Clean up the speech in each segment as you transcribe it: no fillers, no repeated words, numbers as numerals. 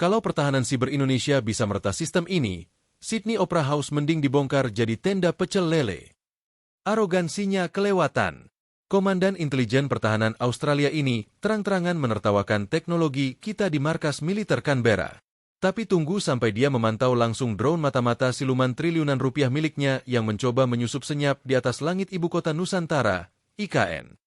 Kalau pertahanan siber Indonesia bisa meretas sistem ini, Sydney Opera House mending dibongkar jadi tenda pecel lele. Arogansinya kelewatan. Komandan Intelijen Pertahanan Australia ini terang-terangan menertawakan teknologi kita di markas militer Canberra. Tapi tunggu sampai dia memantau langsung drone mata-mata siluman triliunan rupiah miliknya yang mencoba menyusup senyap di atas langit ibu kota Nusantara, IKN.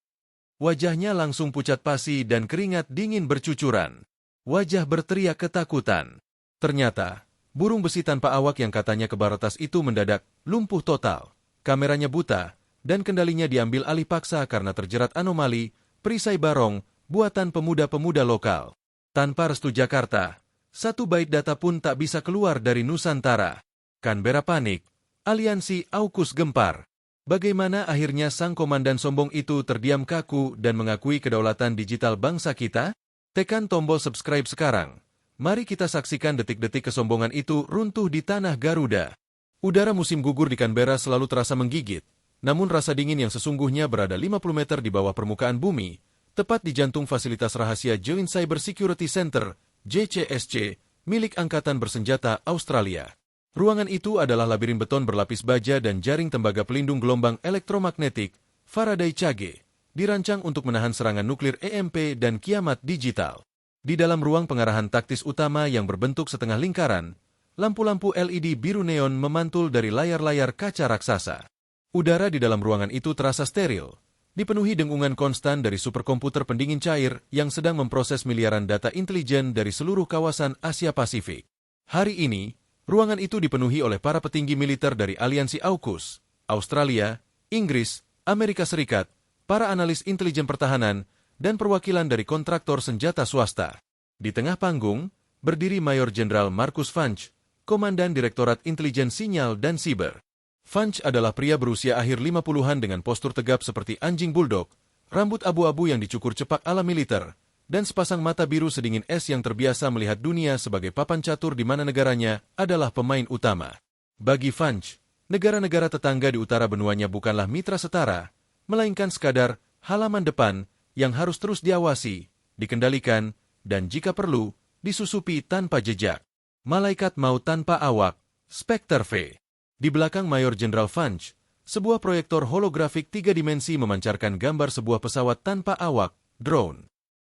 Wajahnya langsung pucat pasi dan keringat dingin bercucuran. Wajah berteriak ketakutan. Ternyata, burung besi tanpa awak yang katanya kebaretas itu mendadak lumpuh total. Kameranya buta, dan kendalinya diambil alih paksa karena terjerat anomali, perisai barong, buatan pemuda-pemuda lokal. Tanpa restu Jakarta, satu bait data pun tak bisa keluar dari Nusantara. Canberra panik, aliansi AUKUS gempar. Bagaimana akhirnya sang komandan sombong itu terdiam kaku dan mengakui kedaulatan digital bangsa kita? Tekan tombol subscribe sekarang. Mari kita saksikan detik-detik kesombongan itu runtuh di tanah Garuda. Udara musim gugur di Canberra selalu terasa menggigit. Namun rasa dingin yang sesungguhnya berada 50 meter di bawah permukaan bumi, tepat di jantung fasilitas rahasia Joint Cyber Security Center, JCSC, milik Angkatan Bersenjata Australia. Ruangan itu adalah labirin beton berlapis baja dan jaring tembaga pelindung gelombang elektromagnetik, Faraday Cage, dirancang untuk menahan serangan nuklir EMP dan kiamat digital. Di dalam ruang pengarahan taktis utama yang berbentuk setengah lingkaran, lampu-lampu LED biru neon memantul dari layar-layar kaca raksasa. Udara di dalam ruangan itu terasa steril, dipenuhi dengungan konstan dari superkomputer pendingin cair yang sedang memproses miliaran data intelijen dari seluruh kawasan Asia Pasifik. Hari ini, ruangan itu dipenuhi oleh para petinggi militer dari aliansi AUKUS, Australia, Inggris, Amerika Serikat, para analis intelijen pertahanan, dan perwakilan dari kontraktor senjata swasta. Di tengah panggung, berdiri Mayor Jenderal Marcus Funch, Komandan Direktorat Intelijen Sinyal dan Siber. Funch adalah pria berusia akhir 50-an dengan postur tegap seperti anjing bulldog, rambut abu-abu yang dicukur cepak ala militer, dan sepasang mata biru sedingin es yang terbiasa melihat dunia sebagai papan catur di mana negaranya adalah pemain utama. Bagi Funch, negara-negara tetangga di utara benuanya bukanlah mitra setara, melainkan sekadar halaman depan yang harus terus diawasi, dikendalikan, dan jika perlu, disusupi tanpa jejak. Malaikat maut tanpa awak, Spectre V. Di belakang Mayor Jenderal Funch, sebuah proyektor holografik 3 dimensi memancarkan gambar sebuah pesawat tanpa awak, drone.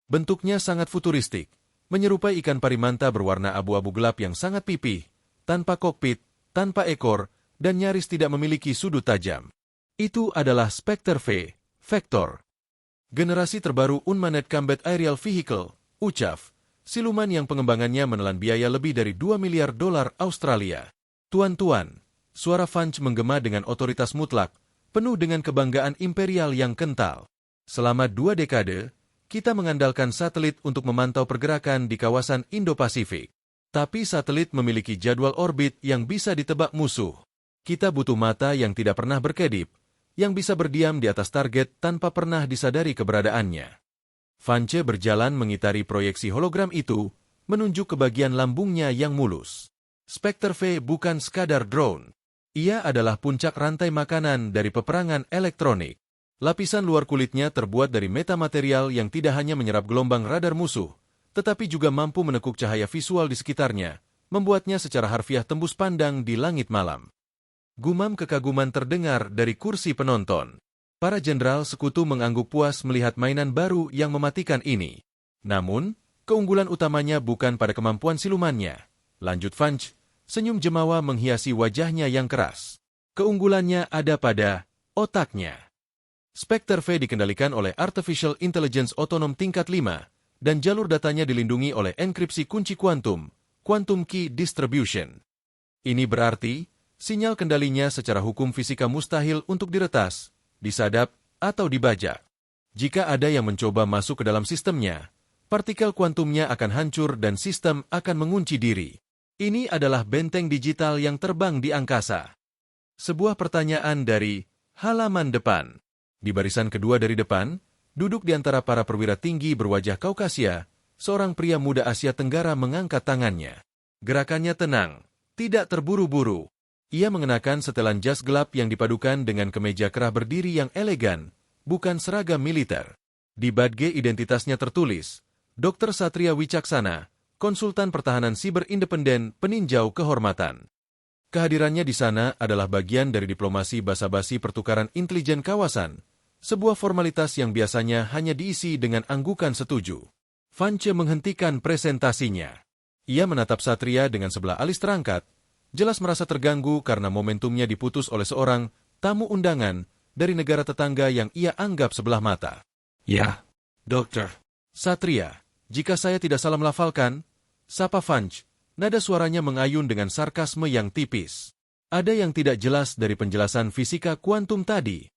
Bentuknya sangat futuristik, menyerupai ikan parimanta berwarna abu-abu gelap yang sangat pipih, tanpa kokpit, tanpa ekor, dan nyaris tidak memiliki sudut tajam. Itu adalah Spectre V, Vector. Generasi terbaru Unmanned Combat Aerial Vehicle, UCAV, siluman yang pengembangannya menelan biaya lebih dari 2 miliar dolar Australia. Tuan-tuan, suara Funch menggema dengan otoritas mutlak, penuh dengan kebanggaan imperial yang kental. Selama 2 dekade, kita mengandalkan satelit untuk memantau pergerakan di kawasan Indo-Pasifik. Tapi satelit memiliki jadwal orbit yang bisa ditebak musuh. Kita butuh mata yang tidak pernah berkedip, yang bisa berdiam di atas target tanpa pernah disadari keberadaannya. Funch berjalan mengitari proyeksi hologram itu, menunjuk ke bagian lambungnya yang mulus. Spectre V bukan sekadar drone. Ia adalah puncak rantai makanan dari peperangan elektronik. Lapisan luar kulitnya terbuat dari metamaterial yang tidak hanya menyerap gelombang radar musuh, tetapi juga mampu menekuk cahaya visual di sekitarnya, membuatnya secara harfiah tembus pandang di langit malam. Gumam kekaguman terdengar dari kursi penonton. Para jenderal sekutu mengangguk puas melihat mainan baru yang mematikan ini. Namun, keunggulan utamanya bukan pada kemampuan silumannya. Lanjut Funch, senyum jemawa menghiasi wajahnya yang keras. Keunggulannya ada pada otaknya. Spectre V dikendalikan oleh Artificial Intelligence Otonom tingkat 5, dan jalur datanya dilindungi oleh enkripsi kunci kuantum, Quantum Key Distribution. Ini berarti, sinyal kendalinya secara hukum fisika mustahil untuk diretas, disadap, atau dibajak. Jika ada yang mencoba masuk ke dalam sistemnya, partikel kuantumnya akan hancur dan sistem akan mengunci diri. Ini adalah benteng digital yang terbang di angkasa. Sebuah pertanyaan dari halaman depan. Di barisan kedua dari depan, duduk di antara para perwira tinggi berwajah Kaukasia, seorang pria muda Asia Tenggara mengangkat tangannya. Gerakannya tenang, tidak terburu-buru. Ia mengenakan setelan jas gelap yang dipadukan dengan kemeja kerah berdiri yang elegan, bukan seragam militer. Di badge identitasnya tertulis, Dr. Satria Wicaksana, konsultan pertahanan siber independen peninjau kehormatan. Kehadirannya di sana adalah bagian dari diplomasi basa-basi pertukaran intelijen kawasan, sebuah formalitas yang biasanya hanya diisi dengan anggukan setuju. Vance menghentikan presentasinya. Ia menatap Satria dengan sebelah alis terangkat, jelas merasa terganggu karena momentumnya diputus oleh seorang tamu undangan dari negara tetangga yang ia anggap sebelah mata. Ya, dokter. Satria, jika saya tidak salah melafalkan, sapa Vance, nada suaranya mengayun dengan sarkasme yang tipis. Ada yang tidak jelas dari penjelasan fisika kuantum tadi.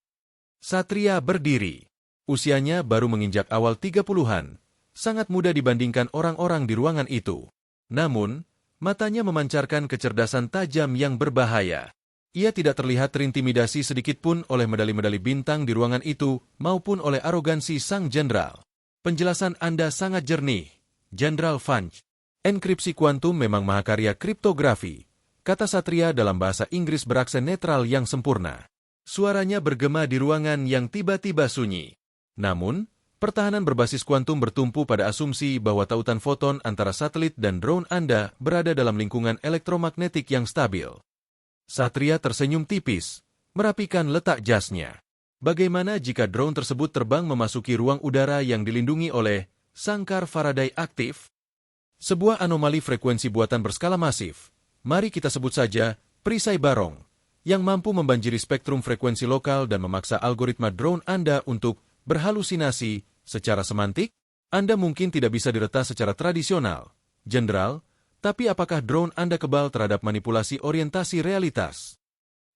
Satria berdiri. Usianya baru menginjak awal 30-an, sangat muda dibandingkan orang-orang di ruangan itu. Namun, matanya memancarkan kecerdasan tajam yang berbahaya. Ia tidak terlihat terintimidasi sedikitpun oleh medali-medali bintang di ruangan itu maupun oleh arogansi sang jenderal. Penjelasan Anda sangat jernih, Jenderal Vance. Enkripsi kuantum memang mahakarya kriptografi, kata Satria dalam bahasa Inggris beraksen netral yang sempurna. Suaranya bergema di ruangan yang tiba-tiba sunyi. Namun, pertahanan berbasis kuantum bertumpu pada asumsi bahwa tautan foton antara satelit dan drone Anda berada dalam lingkungan elektromagnetik yang stabil. Satria tersenyum tipis, merapikan letak jasnya. Bagaimana jika drone tersebut terbang memasuki ruang udara yang dilindungi oleh sangkar Faraday aktif? Sebuah anomali frekuensi buatan berskala masif, mari kita sebut saja perisai barong, yang mampu membanjiri spektrum frekuensi lokal dan memaksa algoritma drone Anda untuk berhalusinasi secara semantik. Anda mungkin tidak bisa diretas secara tradisional, Jenderal, tapi apakah drone Anda kebal terhadap manipulasi orientasi realitas?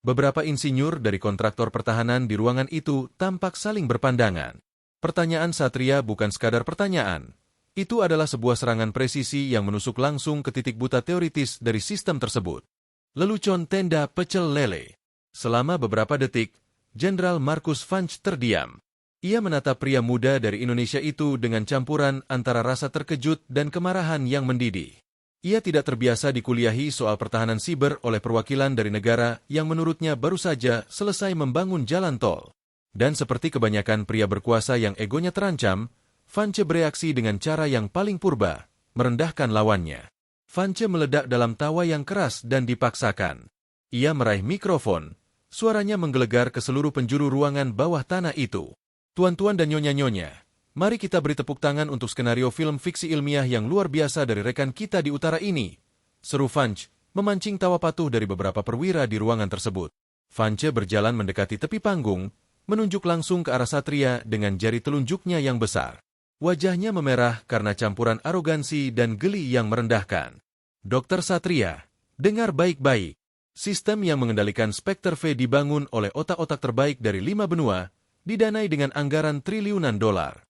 Beberapa insinyur dari kontraktor pertahanan di ruangan itu tampak saling berpandangan. Pertanyaan Satria bukan sekadar pertanyaan. Itu adalah sebuah serangan presisi yang menusuk langsung ke titik buta teoritis dari sistem tersebut. Lelucon tenda pecel lele. Selama beberapa detik, Jenderal Marcus Vance terdiam. Ia menatap pria muda dari Indonesia itu dengan campuran antara rasa terkejut dan kemarahan yang mendidih. Ia tidak terbiasa dikuliahi soal pertahanan siber oleh perwakilan dari negara yang menurutnya baru saja selesai membangun jalan tol. Dan seperti kebanyakan pria berkuasa yang egonya terancam, Vance bereaksi dengan cara yang paling purba, merendahkan lawannya. Vance meledak dalam tawa yang keras dan dipaksakan. Ia meraih mikrofon, suaranya menggelegar ke seluruh penjuru ruangan bawah tanah itu. Tuan-tuan dan nyonya-nyonya, mari kita beri tepuk tangan untuk skenario film fiksi ilmiah yang luar biasa dari rekan kita di utara ini. Seru Vance, memancing tawa patuh dari beberapa perwira di ruangan tersebut. Vance berjalan mendekati tepi panggung, menunjuk langsung ke arah Satria dengan jari telunjuknya yang besar. Wajahnya memerah karena campuran arogansi dan geli yang merendahkan. Dr. Satria, dengar baik-baik. Sistem yang mengendalikan Spectre V dibangun oleh otak-otak terbaik dari 5 benua, didanai dengan anggaran triliunan dolar.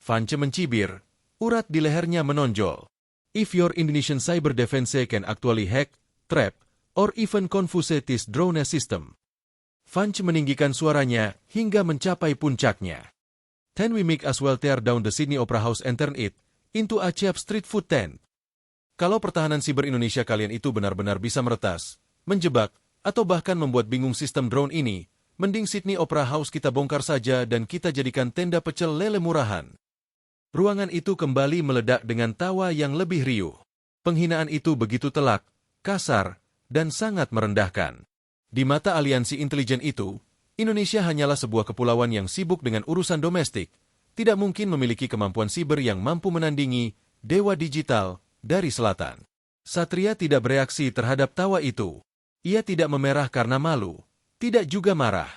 Vance mencibir, urat di lehernya menonjol. If your Indonesian cyber defense can actually hack, trap, or even confuse this drone system. Vance meninggikan suaranya hingga mencapai puncaknya. Then we make as well tear down the Sydney Opera House and turn it into a cheap street food tent. Kalau pertahanan siber Indonesia kalian itu benar-benar bisa meretas, menjebak, atau bahkan membuat bingung sistem drone ini, mending Sydney Opera House kita bongkar saja dan kita jadikan tenda pecel lele murahan. Ruangan itu kembali meledak dengan tawa yang lebih riuh. Penghinaan itu begitu telak, kasar, dan sangat merendahkan. Di mata aliansi intelijen itu, Indonesia hanyalah sebuah kepulauan yang sibuk dengan urusan domestik, tidak mungkin memiliki kemampuan siber yang mampu menandingi dewa digital dari selatan. Satria tidak bereaksi terhadap tawa itu. Ia tidak memerah karena malu, tidak juga marah.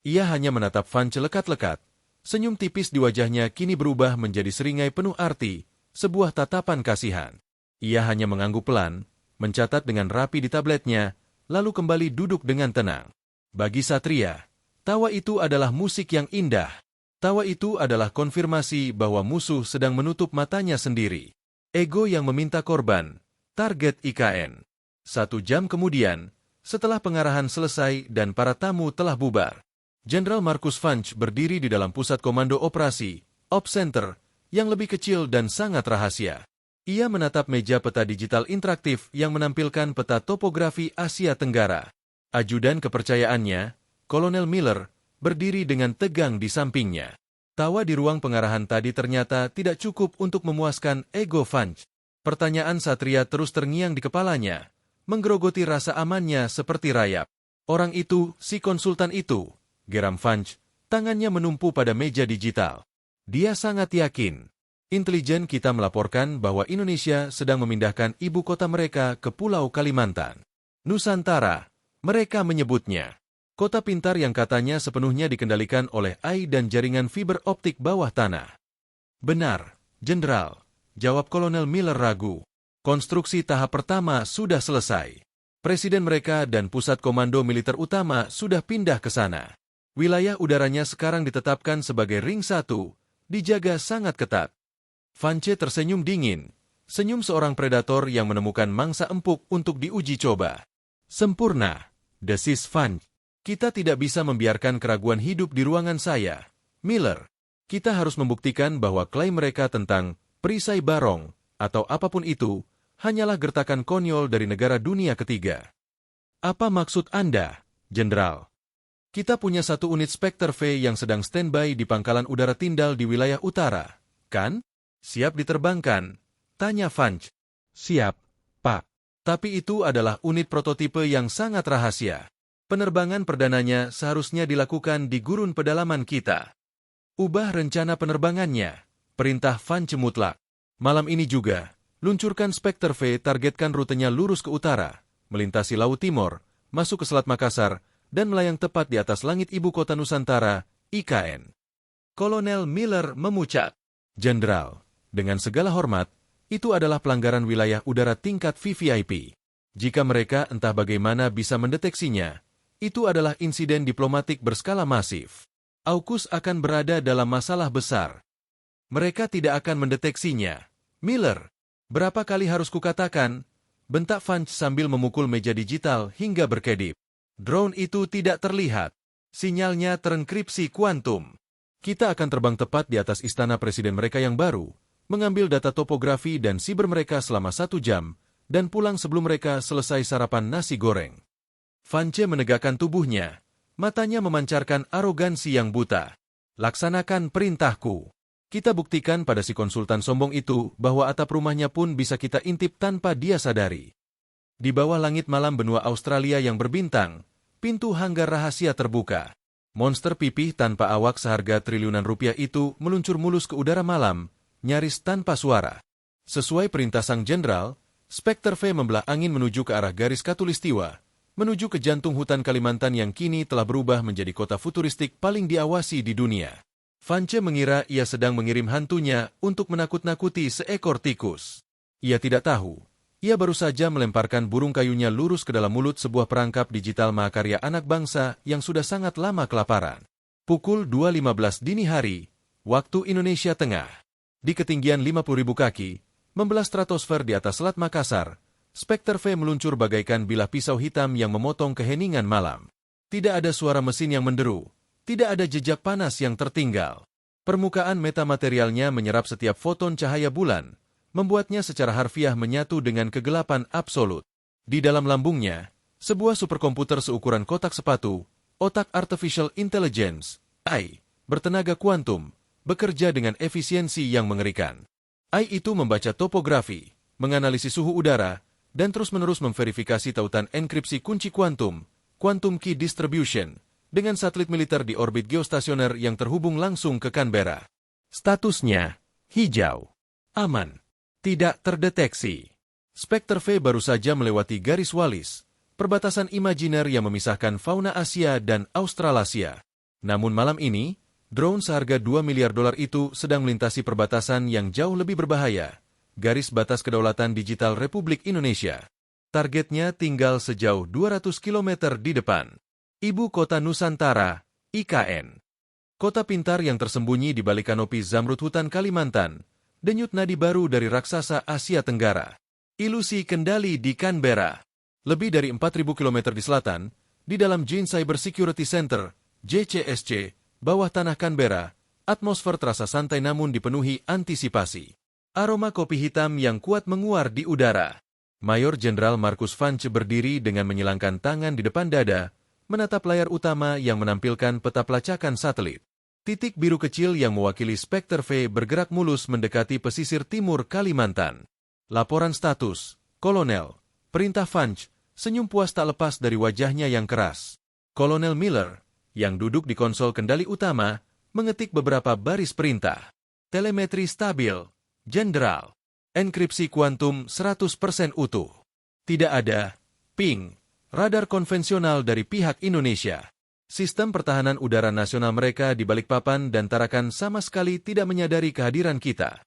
Ia hanya menatap Vance lekat-lekat. Senyum tipis di wajahnya kini berubah menjadi seringai penuh arti, sebuah tatapan kasihan. Ia hanya mengangguk pelan, mencatat dengan rapi di tabletnya, lalu kembali duduk dengan tenang. Bagi Satria, tawa itu adalah musik yang indah. Tawa itu adalah konfirmasi bahwa musuh sedang menutup matanya sendiri. Ego yang meminta korban, target IKN. 1 jam kemudian, setelah pengarahan selesai dan para tamu telah bubar, Jenderal Marcus Vance berdiri di dalam pusat komando operasi, Op Center, yang lebih kecil dan sangat rahasia. Ia menatap meja peta digital interaktif yang menampilkan peta topografi Asia Tenggara. Ajudan kepercayaannya, Kolonel Miller, berdiri dengan tegang di sampingnya. Tawa di ruang pengarahan tadi ternyata tidak cukup untuk memuaskan ego Vance. Pertanyaan Satria terus terngiang di kepalanya, menggerogoti rasa amannya seperti rayap. Orang itu, si konsultan itu, geram Vanch, tangannya menumpu pada meja digital. Dia sangat yakin. Intelijen kita melaporkan bahwa Indonesia sedang memindahkan ibu kota mereka ke Pulau Kalimantan. Nusantara, mereka menyebutnya. Kota pintar yang katanya sepenuhnya dikendalikan oleh AI dan jaringan fiber optik bawah tanah. Benar, Jenderal, jawab Kolonel Miller ragu. Konstruksi tahap pertama sudah selesai. Presiden mereka dan pusat komando militer utama sudah pindah ke sana. Wilayah udaranya sekarang ditetapkan sebagai Ring 1, dijaga sangat ketat. Vanche tersenyum dingin, senyum seorang predator yang menemukan mangsa empuk untuk diuji coba. Sempurna, desis Vanch. Kita tidak bisa membiarkan keraguan hidup di ruangan saya. Miller, kita harus membuktikan bahwa klaim mereka tentang perisai barong, atau apapun itu, hanyalah gertakan konyol dari negara dunia ketiga. Apa maksud Anda, Jenderal? Kita punya satu unit Spectre V yang sedang standby di pangkalan udara Tindal di wilayah utara, kan? Siap diterbangkan? Tanya Vanch. Siap, Pak. Tapi itu adalah unit prototipe yang sangat rahasia. Penerbangan perdananya seharusnya dilakukan di gurun pedalaman kita. Ubah rencana penerbangannya, perintah Vanch mutlak. Malam ini juga, luncurkan Spectre V, targetkan rutenya lurus ke utara, melintasi Laut Timor, masuk ke Selat Makassar, dan melayang tepat di atas langit ibu kota Nusantara, IKN. Kolonel Miller memucat. Jenderal, dengan segala hormat, itu adalah pelanggaran wilayah udara tingkat VVIP. Jika mereka entah bagaimana bisa mendeteksinya, itu adalah insiden diplomatik berskala masif. AUKUS akan berada dalam masalah besar. Mereka tidak akan mendeteksinya. Miller, berapa kali harus kukatakan? Bentak Vanch sambil memukul meja digital hingga berkedip. Drone itu tidak terlihat. Sinyalnya terenkripsi kuantum. Kita akan terbang tepat di atas istana presiden mereka yang baru, mengambil data topografi dan siber mereka selama 1 jam, dan pulang sebelum mereka selesai sarapan nasi goreng. Vanch menegakkan tubuhnya, matanya memancarkan arogansi yang buta. Laksanakan perintahku. Kita buktikan pada si konsultan sombong itu bahwa atap rumahnya pun bisa kita intip tanpa dia sadari. Di bawah langit malam benua Australia yang berbintang, pintu hanggar rahasia terbuka. Monster pipih tanpa awak seharga triliunan rupiah itu meluncur mulus ke udara malam, nyaris tanpa suara. Sesuai perintah sang jenderal, Spectre V membelah angin menuju ke arah garis Katulistiwa, menuju ke jantung hutan Kalimantan yang kini telah berubah menjadi kota futuristik paling diawasi di dunia. Vanch mengira ia sedang mengirim hantunya untuk menakut-nakuti seekor tikus. Ia tidak tahu, ia baru saja melemparkan burung kayunya lurus ke dalam mulut sebuah perangkap digital mahakarya anak bangsa yang sudah sangat lama kelaparan. Pukul 2.15 dini hari, waktu Indonesia Tengah. Di ketinggian 50.000 kaki, membelah stratosfer di atas Selat Makassar, Spectre V meluncur bagaikan bilah pisau hitam yang memotong keheningan malam. Tidak ada suara mesin yang menderu. Tidak ada jejak panas yang tertinggal. Permukaan metamaterialnya menyerap setiap foton cahaya bulan, membuatnya secara harfiah menyatu dengan kegelapan absolut. Di dalam lambungnya, sebuah superkomputer seukuran kotak sepatu, otak Artificial Intelligence, AI, bertenaga kuantum, bekerja dengan efisiensi yang mengerikan. AI itu membaca topografi, menganalisis suhu udara, dan terus-menerus memverifikasi tautan enkripsi kunci kuantum, quantum key distribution, dengan satelit militer di orbit geostasioner yang terhubung langsung ke Canberra. Statusnya, hijau. Aman. Tidak terdeteksi. Spectre V baru saja melewati garis Wallis, perbatasan imajiner yang memisahkan fauna Asia dan Australasia. Namun malam ini, drone seharga $2 miliar itu sedang melintasi perbatasan yang jauh lebih berbahaya, garis batas kedaulatan digital Republik Indonesia. Targetnya tinggal sejauh 200 km di depan. Ibu kota Nusantara, IKN. Kota pintar yang tersembunyi di balik kanopi zamrud hutan Kalimantan, denyut nadi baru dari raksasa Asia Tenggara. Ilusi kendali di Canberra. Lebih dari 4.000 km di selatan, di dalam Joint Cyber Security Center, JCSC, bawah tanah Canberra, atmosfer terasa santai namun dipenuhi antisipasi. Aroma kopi hitam yang kuat menguar di udara. Mayor Jenderal Marcus Vanch berdiri dengan menyilangkan tangan di depan dada, menatap layar utama yang menampilkan peta pelacakan satelit. Titik biru kecil yang mewakili Spectre V bergerak mulus mendekati pesisir timur Kalimantan. Laporan status, Kolonel. Perintah Funch, senyum puas tak lepas dari wajahnya yang keras. Kolonel Miller, yang duduk di konsol kendali utama, mengetik beberapa baris perintah. Telemetri stabil, Jenderal. Enkripsi kuantum 100% utuh. Tidak ada ping, radar konvensional dari pihak Indonesia. Sistem pertahanan udara nasional mereka di Balikpapan dan Tarakan sama sekali tidak menyadari kehadiran kita.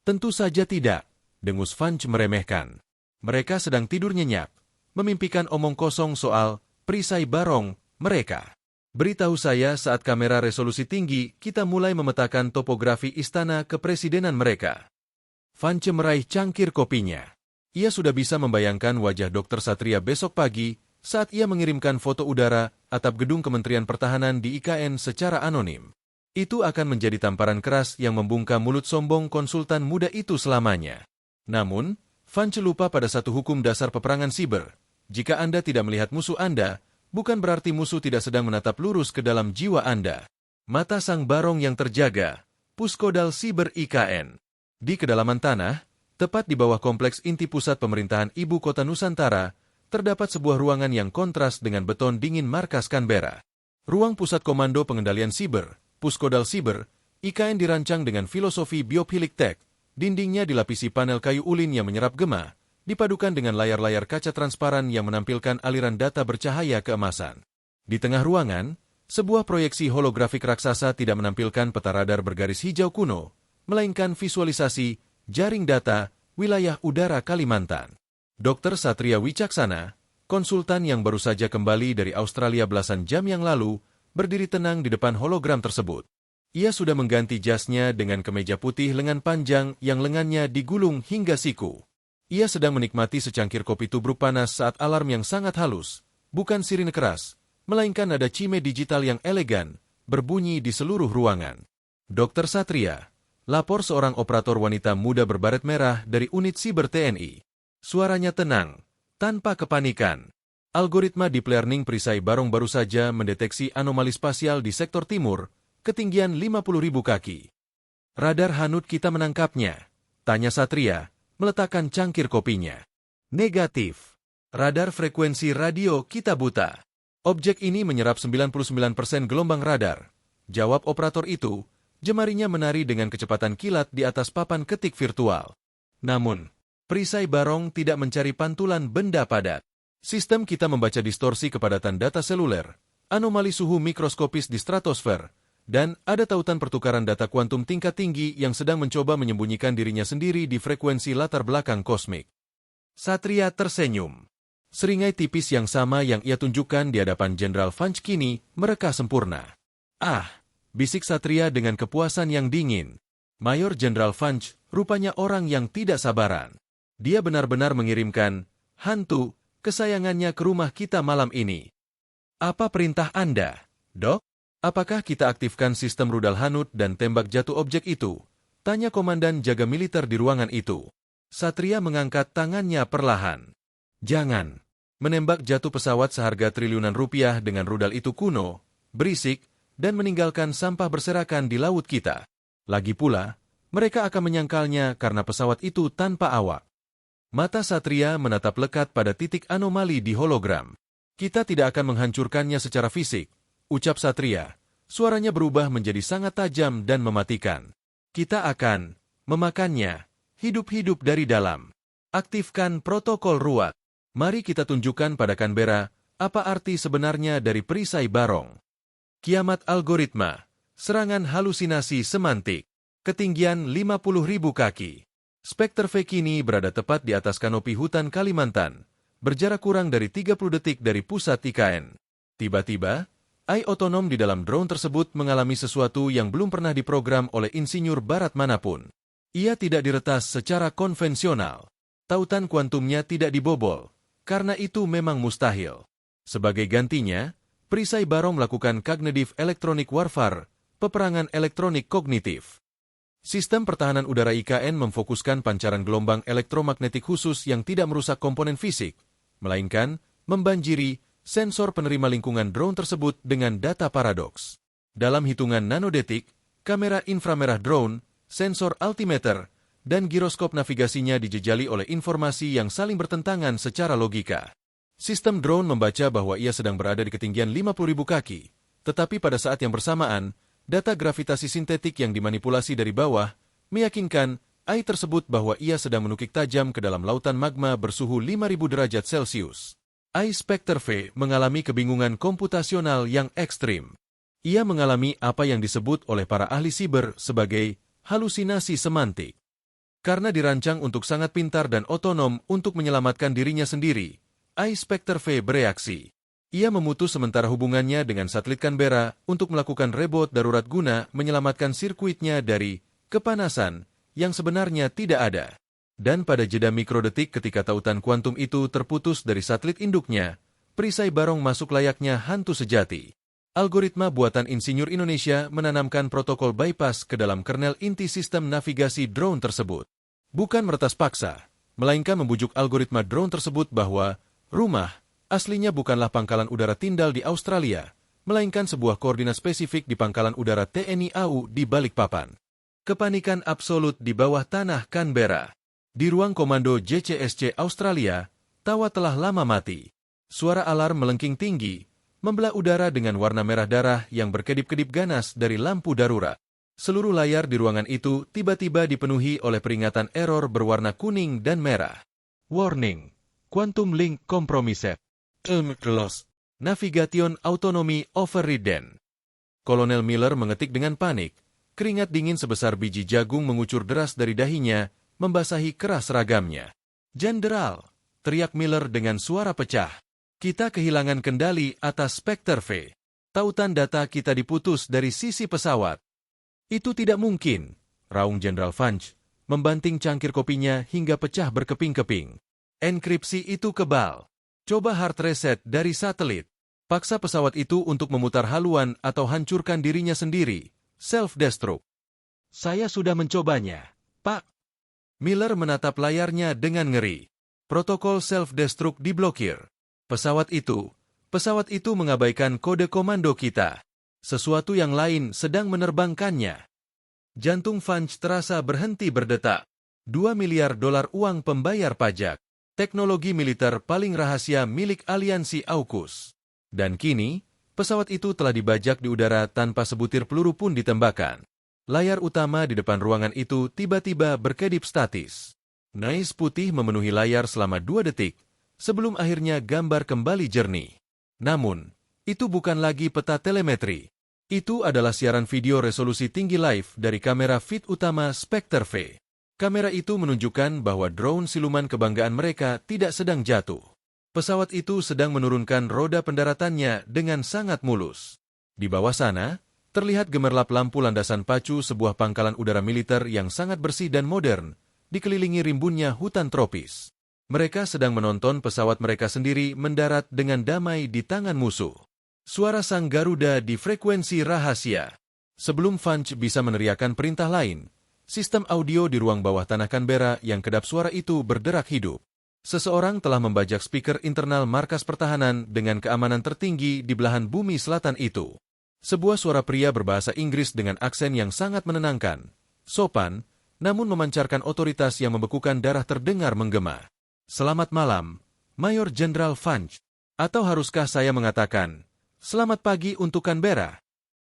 Tentu saja tidak, dengus Funch meremehkan. Mereka sedang tidur nyenyak, memimpikan omong kosong soal perisai barong mereka. Beritahu saya saat kamera resolusi tinggi kita mulai memetakan topografi istana kepresidenan mereka. Funch meraih cangkir kopinya. Ia sudah bisa membayangkan wajah Dr. Satria besok pagi saat ia mengirimkan foto udara atap gedung Kementerian Pertahanan di IKN secara anonim. Itu akan menjadi tamparan keras yang membungkam mulut sombong konsultan muda itu selamanya. Namun, Funch lupa pada satu hukum dasar peperangan siber. Jika Anda tidak melihat musuh Anda, bukan berarti musuh tidak sedang menatap lurus ke dalam jiwa Anda. Mata sang barong yang terjaga, Puskodal Siber IKN. Di kedalaman tanah, tepat di bawah kompleks inti pusat pemerintahan Ibu Kota Nusantara, terdapat sebuah ruangan yang kontras dengan beton dingin markas Canberra. Ruang Pusat Komando Pengendalian Siber, Puskodal Siber, IKN dirancang dengan filosofi Biophilik Tech. Dindingnya dilapisi panel kayu ulin yang menyerap gema, dipadukan dengan layar-layar kaca transparan yang menampilkan aliran data bercahaya keemasan. Di tengah ruangan, sebuah proyeksi holografik raksasa tidak menampilkan peta radar bergaris hijau kuno, melainkan visualisasi jaring data wilayah udara Kalimantan. Dr. Satria Wicaksana, konsultan yang baru saja kembali dari Australia belasan jam yang lalu, berdiri tenang di depan hologram tersebut. Ia sudah mengganti jasnya dengan kemeja putih lengan panjang yang lengannya digulung hingga siku. Ia sedang menikmati secangkir kopi tubruk panas saat alarm yang sangat halus, bukan sirine keras, melainkan nada cime digital yang elegan, berbunyi di seluruh ruangan. Dr. Satria, lapor seorang operator wanita muda berbaret merah dari unit siber TNI. Suaranya tenang, tanpa kepanikan. Algoritma deep learning perisai barong baru saja mendeteksi anomali spasial di sektor timur, ketinggian 50.000 kaki. Radar Hanut kita menangkapnya, tanya Satria, meletakkan cangkir kopinya. Negatif. Radar frekuensi radio kita buta. Objek ini menyerap 99% gelombang radar. Jawab operator itu, jemarinya menari dengan kecepatan kilat di atas papan ketik virtual. Namun, perisai barong tidak mencari pantulan benda padat. Sistem kita membaca distorsi kepadatan data seluler, anomali suhu mikroskopis di stratosfer, dan ada tautan pertukaran data kuantum tingkat tinggi yang sedang mencoba menyembunyikan dirinya sendiri di frekuensi latar belakang kosmik. Satria tersenyum. Seringai tipis yang sama yang ia tunjukkan di hadapan Jenderal Funch kini mereka sempurna. Ah, bisik Satria dengan kepuasan yang dingin. Mayor Jenderal Funch rupanya orang yang tidak sabaran. Dia benar-benar mengirimkan hantu kesayangannya ke rumah kita malam ini. Apa perintah Anda, Dok? Apakah kita aktifkan sistem rudal Hanut dan tembak jatuh objek itu? Tanya komandan jaga militer di ruangan itu. Satria mengangkat tangannya perlahan. Jangan. Menembak jatuh pesawat seharga triliunan rupiah dengan rudal itu kuno, berisik, dan meninggalkan sampah berserakan di laut kita. Lagi pula, mereka akan menyangkalnya karena pesawat itu tanpa awak. Mata Satria menatap lekat pada titik anomali di hologram. Kita tidak akan menghancurkannya secara fisik, ucap Satria. Suaranya berubah menjadi sangat tajam dan mematikan. Kita akan memakannya, hidup-hidup dari dalam. Aktifkan protokol ruat. Mari kita tunjukkan pada Canberra apa arti sebenarnya dari perisai barong. Kiamat algoritma, serangan halusinasi semantik, ketinggian 50.000 kaki. Spekter V kini berada tepat di atas kanopi hutan Kalimantan, berjarak kurang dari 30 detik dari pusat IKN. Tiba-tiba, AI otonom di dalam drone tersebut mengalami sesuatu yang belum pernah diprogram oleh insinyur barat manapun. Ia tidak diretas secara konvensional. Tautan kuantumnya tidak dibobol, karena itu memang mustahil. Sebagai gantinya, perisai barong melakukan cognitive electronic warfare, peperangan elektronik kognitif. Sistem pertahanan udara IKN memfokuskan pancaran gelombang elektromagnetik khusus yang tidak merusak komponen fisik, melainkan membanjiri sensor penerima lingkungan drone tersebut dengan data paradoks. Dalam hitungan nanodetik, kamera inframerah drone, sensor altimeter, dan giroskop navigasinya dijejali oleh informasi yang saling bertentangan secara logika. Sistem drone membaca bahwa ia sedang berada di ketinggian 50.000 kaki, tetapi pada saat yang bersamaan, data gravitasi sintetik yang dimanipulasi dari bawah meyakinkan AI tersebut bahwa ia sedang menukik tajam ke dalam lautan magma bersuhu 5.000 derajat Celcius. AI Spectre V mengalami kebingungan komputasional yang ekstrim. Ia mengalami apa yang disebut oleh para ahli siber sebagai halusinasi semantik. Karena dirancang untuk sangat pintar dan otonom untuk menyelamatkan dirinya sendiri, AI Spectre V bereaksi. Ia memutus sementara hubungannya dengan satelit Canberra untuk melakukan rebot darurat guna menyelamatkan sirkuitnya dari kepanasan yang sebenarnya tidak ada. Dan pada jeda mikrodetik ketika tautan kuantum itu terputus dari satelit induknya, perisai barong masuk layaknya hantu sejati. Algoritma buatan insinyur Indonesia menanamkan protokol bypass ke dalam kernel inti sistem navigasi drone tersebut. Bukan meretas paksa, melainkan membujuk algoritma drone tersebut bahwa rumah aslinya bukanlah pangkalan udara Tyndall di Australia, melainkan sebuah koordinat spesifik di pangkalan udara TNI AU di Balikpapan. Kepanikan absolut di bawah tanah Canberra. Di ruang komando JCSC Australia, tawa telah lama mati. Suara alarm melengking tinggi, membelah udara dengan warna merah darah yang berkedip-kedip ganas dari lampu darurat. Seluruh layar di ruangan itu tiba-tiba dipenuhi oleh peringatan error berwarna kuning dan merah. Warning, Quantum Link Compromised. Lost. Navigation Autonomy Overridden. Kolonel Miller mengetik dengan panik. Keringat dingin sebesar biji jagung mengucur deras dari dahinya, membasahi keras seragamnya. "Jenderal," teriak Miller dengan suara pecah. "Kita kehilangan kendali atas Spectre V. Tautan data kita diputus dari sisi pesawat." "Itu tidak mungkin," raung Jenderal Funch, membanting cangkir kopinya hingga pecah berkeping-keping. "Enkripsi itu kebal. Coba hard reset dari satelit. Paksa pesawat itu untuk memutar haluan atau hancurkan dirinya sendiri. Self-destruct." "Saya sudah mencobanya, Pak." Miller menatap layarnya dengan ngeri. Protokol self-destruct diblokir. Pesawat itu mengabaikan kode komando kita. Sesuatu yang lain sedang menerbangkannya. Jantung Funch terasa berhenti berdetak. $2 miliar uang pembayar pajak. Teknologi militer paling rahasia milik aliansi AUKUS. Dan kini, pesawat itu telah dibajak di udara tanpa sebutir peluru pun ditembakkan. Layar utama di depan ruangan itu tiba-tiba berkedip statis. Noise putih memenuhi layar selama 2 detik, sebelum akhirnya gambar kembali jernih. Namun, itu bukan lagi peta telemetri. Itu adalah siaran video resolusi tinggi live dari kamera feed utama Spectre V. Kamera itu menunjukkan bahwa drone siluman kebanggaan mereka tidak sedang jatuh. Pesawat itu sedang menurunkan roda pendaratannya dengan sangat mulus. Di bawah sana, terlihat gemerlap lampu landasan pacu sebuah pangkalan udara militer yang sangat bersih dan modern, dikelilingi rimbunnya hutan tropis. Mereka sedang menonton pesawat mereka sendiri mendarat dengan damai di tangan musuh. Suara sang Garuda di frekuensi rahasia. Sebelum Funch bisa meneriakkan perintah lain, sistem audio di ruang bawah tanah Canberra yang kedap suara itu berderak hidup. Seseorang telah membajak speaker internal markas pertahanan dengan keamanan tertinggi di belahan bumi selatan itu. Sebuah suara pria berbahasa Inggris dengan aksen yang sangat menenangkan, sopan, namun memancarkan otoritas yang membekukan darah terdengar menggema. "Selamat malam, Mayor Jenderal Funch." Atau haruskah saya mengatakan, "Selamat pagi untuk Canberra"?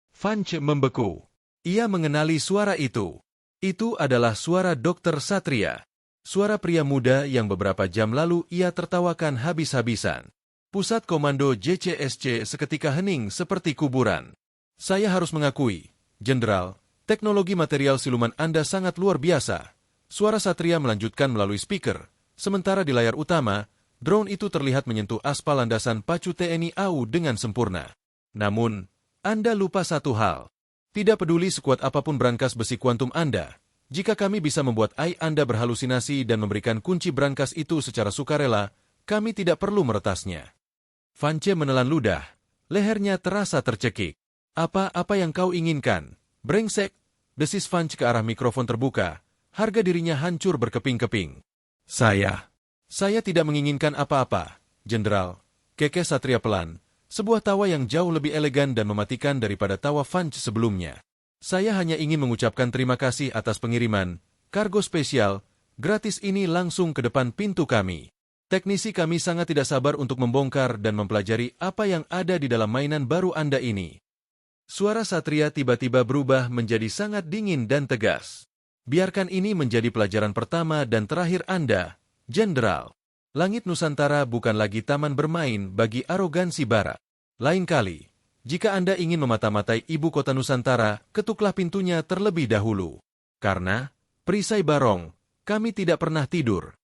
Funch membeku. Ia mengenali suara itu. Itu adalah suara Dr. Satria. Suara pria muda yang beberapa jam lalu ia tertawakan habis-habisan. Pusat Komando JCSC seketika hening seperti kuburan. "Saya harus mengakui, Jenderal, teknologi material siluman Anda sangat luar biasa." Suara Satria melanjutkan melalui speaker, sementara di layar utama, drone itu terlihat menyentuh aspal landasan pacu TNI AU dengan sempurna. "Namun, Anda lupa satu hal. Tidak peduli sekuat apapun brankas besi kuantum Anda, jika kami bisa membuat AI Anda berhalusinasi dan memberikan kunci brankas itu secara sukarela, kami tidak perlu meretasnya." Funch menelan ludah, lehernya terasa tercekik. Apa yang kau inginkan? Brengsek!" Desis Funch ke arah mikrofon terbuka, harga dirinya hancur berkeping-keping. Saya tidak menginginkan apa-apa, Jenderal," kekeh Satria pelan, sebuah tawa yang jauh lebih elegan dan mematikan daripada tawa Funch sebelumnya. "Saya hanya ingin mengucapkan terima kasih atas pengiriman, kargo spesial, gratis ini langsung ke depan pintu kami. Teknisi kami sangat tidak sabar untuk membongkar dan mempelajari apa yang ada di dalam mainan baru Anda ini. Suara Satria tiba-tiba berubah menjadi sangat dingin dan tegas. Biarkan ini menjadi pelajaran pertama dan terakhir Anda, Jenderal. Langit Nusantara bukan lagi taman bermain bagi arogansi Barat. Lain kali, jika Anda ingin memata-matai ibu kota Nusantara, ketuklah pintunya terlebih dahulu. Karena, perisai Barong, kami tidak pernah tidur.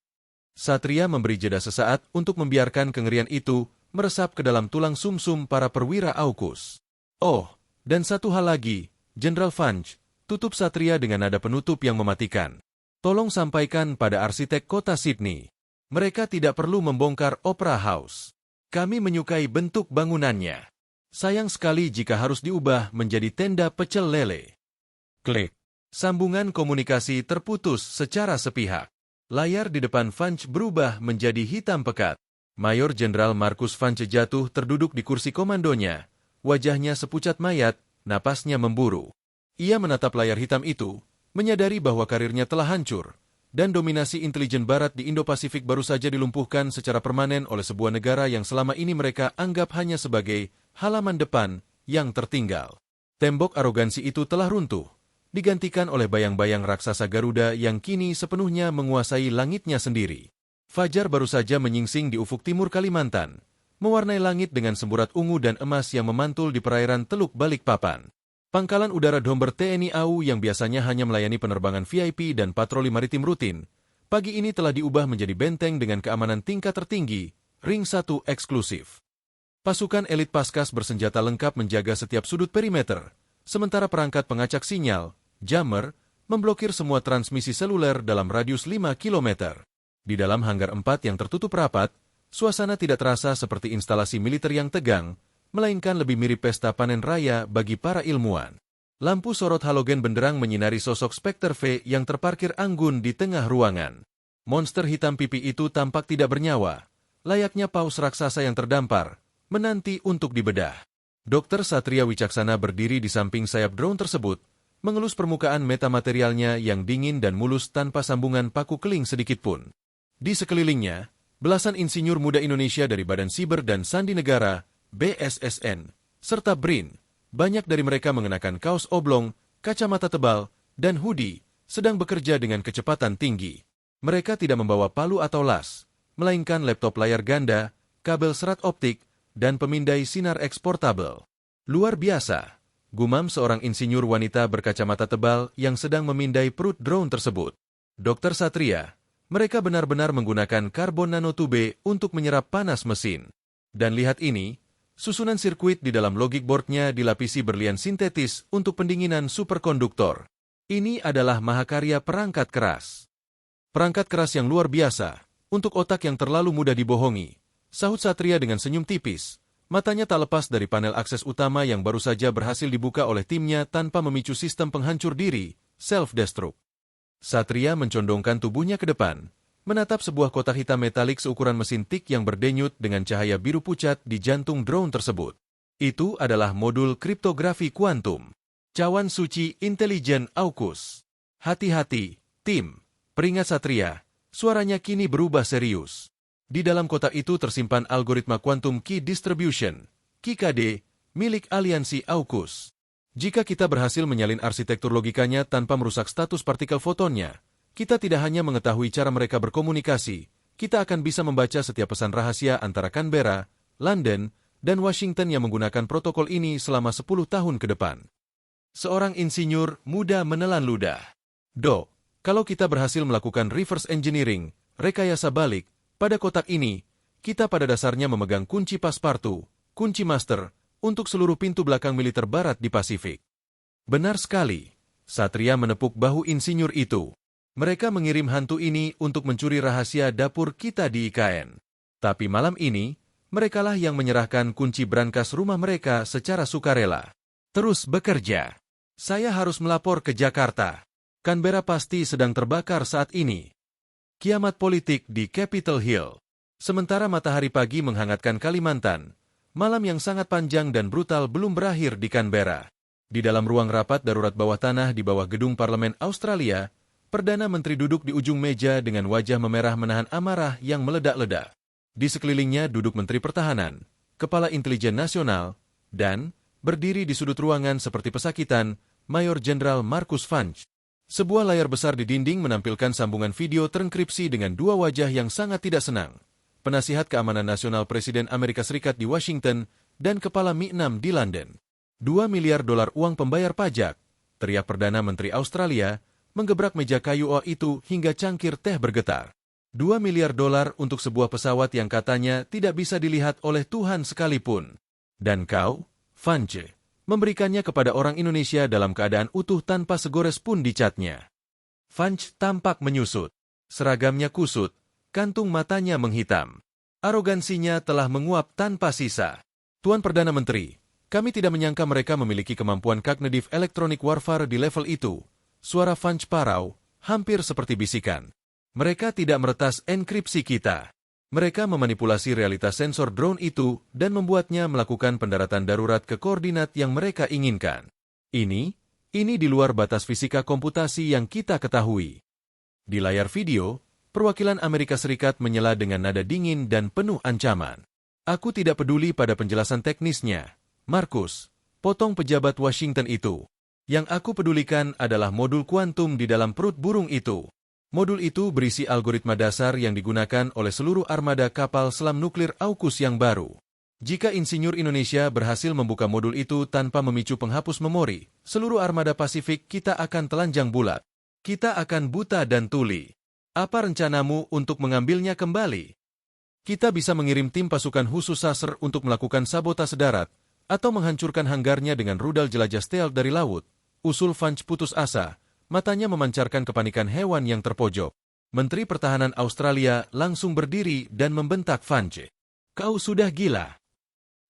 Satria memberi jeda sesaat untuk membiarkan kengerian itu meresap ke dalam tulang sumsum para perwira AUKUS. Oh, dan satu hal lagi, Jenderal Vanch, tutup Satria dengan nada penutup yang mematikan. Tolong sampaikan pada arsitek kota Sydney. Mereka tidak perlu membongkar Opera House. Kami menyukai bentuk bangunannya. Sayang sekali jika harus diubah menjadi tenda pecel lele. Klik. Sambungan komunikasi terputus secara sepihak. Layar di depan Vanch berubah menjadi hitam pekat. Mayor Jenderal Marcus Vanch jatuh terduduk di kursi komandonya. Wajahnya sepucat mayat, napasnya memburu. Ia menatap layar hitam itu, menyadari bahwa karirnya telah hancur, dan dominasi intelijen Barat di Indo-Pasifik baru saja dilumpuhkan secara permanen oleh sebuah negara yang selama ini mereka anggap hanya sebagai halaman depan yang tertinggal. Tembok arogansi itu telah runtuh, digantikan oleh bayang-bayang raksasa Garuda yang kini sepenuhnya menguasai langitnya sendiri. Fajar baru saja menyingsing di ufuk timur Kalimantan, mewarnai langit dengan semburat ungu dan emas yang memantul di perairan Teluk Balikpapan. Pangkalan udara Domber TNI AU yang biasanya hanya melayani penerbangan VIP dan patroli maritim rutin, pagi ini telah diubah menjadi benteng dengan keamanan tingkat tertinggi, Ring 1 eksklusif. Pasukan elit Paskas bersenjata lengkap menjaga setiap sudut perimeter, sementara perangkat pengacak sinyal, jammer, memblokir semua transmisi seluler dalam radius 5 km. Di dalam hanggar 4 yang tertutup rapat, suasana tidak terasa seperti instalasi militer yang tegang, melainkan lebih mirip pesta panen raya bagi para ilmuwan. Lampu sorot halogen benderang menyinari sosok Spectre V yang terparkir anggun di tengah ruangan. Monster hitam pipi itu tampak tidak bernyawa, layaknya paus raksasa yang terdampar, menanti untuk dibedah. Dr. Satria Wicaksana berdiri di samping sayap drone tersebut, mengelus permukaan metamaterialnya yang dingin dan mulus tanpa sambungan paku keling sedikitpun. Di sekelilingnya, belasan insinyur muda Indonesia dari Badan Siber dan Sandi Negara, BSSN, serta BRIN, banyak dari mereka mengenakan kaos oblong, kacamata tebal, dan hoodie, sedang bekerja dengan kecepatan tinggi. Mereka tidak membawa palu atau las, melainkan laptop layar ganda, kabel serat optik, dan pemindai sinar eksportabel. Luar biasa, gumam seorang insinyur wanita berkacamata tebal yang sedang memindai perut drone tersebut. Dr. Satria, mereka benar-benar menggunakan karbon nanotube untuk menyerap panas mesin. Dan lihat ini, susunan sirkuit di dalam logic board-nya dilapisi berlian sintetis untuk pendinginan superkonduktor. Ini adalah mahakarya perangkat keras. Perangkat keras yang luar biasa, untuk otak yang terlalu mudah dibohongi, sahut Satria dengan senyum tipis. Matanya tak lepas dari panel akses utama yang baru saja berhasil dibuka oleh timnya tanpa memicu sistem penghancur diri, self-destruct. Satria mencondongkan tubuhnya ke depan, menatap sebuah kotak hitam metalik seukuran mesin tik yang berdenyut dengan cahaya biru pucat di jantung drone tersebut. Itu adalah modul kriptografi kuantum. Cawan suci intelijen AUKUS. Hati-hati, tim. Peringat Satria, suaranya kini berubah serius. Di dalam kotak itu tersimpan algoritma Quantum Key Distribution, QKD, milik aliansi AUKUS. Jika kita berhasil menyalin arsitektur logikanya tanpa merusak status partikel fotonnya, kita tidak hanya mengetahui cara mereka berkomunikasi, kita akan bisa membaca setiap pesan rahasia antara Canberra, London, dan Washington yang menggunakan protokol ini selama 10 tahun ke depan. Seorang insinyur muda menelan ludah. Dok, kalau kita berhasil melakukan reverse engineering, rekayasa balik, pada kotak ini, kita pada dasarnya memegang kunci paspartu, kunci master, untuk seluruh pintu belakang militer Barat di Pasifik. Benar sekali, Satria menepuk bahu insinyur itu. Mereka mengirim hantu ini untuk mencuri rahasia dapur kita di IKN. Tapi malam ini, merekalah yang menyerahkan kunci brankas rumah mereka secara sukarela. Terus bekerja. Saya harus melapor ke Jakarta. Canberra pasti sedang terbakar saat ini. Kiamat politik di Capitol Hill. Sementara matahari pagi menghangatkan Kalimantan, malam yang sangat panjang dan brutal belum berakhir di Canberra. Di dalam ruang rapat darurat bawah tanah di bawah gedung Parlemen Australia, Perdana Menteri duduk di ujung meja dengan wajah memerah menahan amarah yang meledak-ledak. Di sekelilingnya duduk Menteri Pertahanan, Kepala Intelijen Nasional, dan, berdiri di sudut ruangan seperti pesakitan, Mayor Jenderal Markus Vanch. Sebuah layar besar di dinding menampilkan sambungan video terenkripsi dengan dua wajah yang sangat tidak senang. Penasihat Keamanan Nasional Presiden Amerika Serikat di Washington dan Kepala Mi-6 di London. $2 miliar uang pembayar pajak, teriak Perdana Menteri Australia, menggebrak meja kayu itu hingga cangkir teh bergetar. $2 miliar untuk sebuah pesawat yang katanya tidak bisa dilihat oleh Tuhan sekalipun. Dan kau, Vanch, memberikannya kepada orang Indonesia dalam keadaan utuh tanpa segores pun dicatnya. Vanch tampak menyusut. Seragamnya kusut, kantung matanya menghitam. Arogansinya telah menguap tanpa sisa. Tuan Perdana Menteri, kami tidak menyangka mereka memiliki kemampuan kognitif elektronik warfare di level itu. Suara Vanch parau, hampir seperti bisikan. Mereka tidak meretas enkripsi kita. Mereka memanipulasi realitas sensor drone itu dan membuatnya melakukan pendaratan darurat ke koordinat yang mereka inginkan. Ini di luar batas fisika komputasi yang kita ketahui. Di layar video, perwakilan Amerika Serikat menyela dengan nada dingin dan penuh ancaman. Aku tidak peduli pada penjelasan teknisnya, Markus, potong pejabat Washington itu. Yang aku pedulikan adalah modul kuantum di dalam perut burung itu. Modul itu berisi algoritma dasar yang digunakan oleh seluruh armada kapal selam nuklir AUKUS yang baru. Jika insinyur Indonesia berhasil membuka modul itu tanpa memicu penghapus memori, seluruh armada Pasifik kita akan telanjang bulat. Kita akan buta dan tuli. Apa rencanamu untuk mengambilnya kembali? Kita bisa mengirim tim pasukan khusus Saser untuk melakukan sabotase darat, atau menghancurkan hanggarnya dengan rudal jelajah stealth dari laut. Usul Vanch putus asa. Matanya memancarkan kepanikan hewan yang terpojok. Menteri Pertahanan Australia langsung berdiri dan membentak Vanch. Kau sudah gila.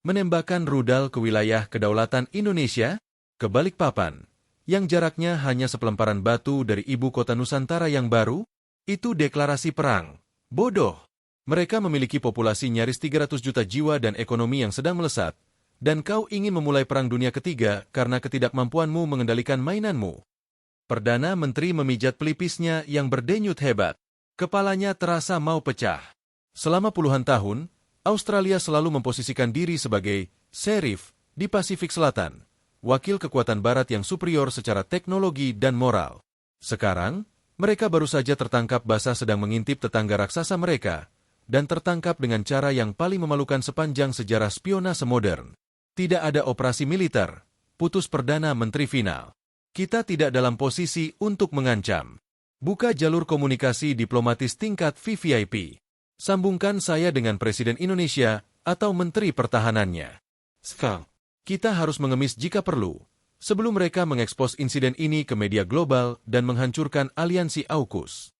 Menembakkan rudal ke wilayah kedaulatan Indonesia? Ke Balikpapan, yang jaraknya hanya sepelemparan batu dari ibu kota Nusantara yang baru? Itu deklarasi perang. Bodoh. Mereka memiliki populasi nyaris 300 juta jiwa dan ekonomi yang sedang melesat. Dan kau ingin memulai perang dunia ketiga karena ketidakmampuanmu mengendalikan mainanmu. Perdana Menteri memijat pelipisnya yang berdenyut hebat. Kepalanya terasa mau pecah. Selama puluhan tahun, Australia selalu memposisikan diri sebagai serif di Pasifik Selatan, wakil kekuatan barat yang superior secara teknologi dan moral. Sekarang, mereka baru saja tertangkap basah sedang mengintip tetangga raksasa mereka, dan tertangkap dengan cara yang paling memalukan sepanjang sejarah spionase modern. Tidak ada operasi militer, putus Perdana Menteri final. Kita tidak dalam posisi untuk mengancam. Buka jalur komunikasi diplomatis tingkat VVIP. Sambungkan saya dengan Presiden Indonesia atau Menteri Pertahanannya. Sekarang, kita harus mengemis jika perlu, sebelum mereka mengekspos insiden ini ke media global dan menghancurkan aliansi AUKUS.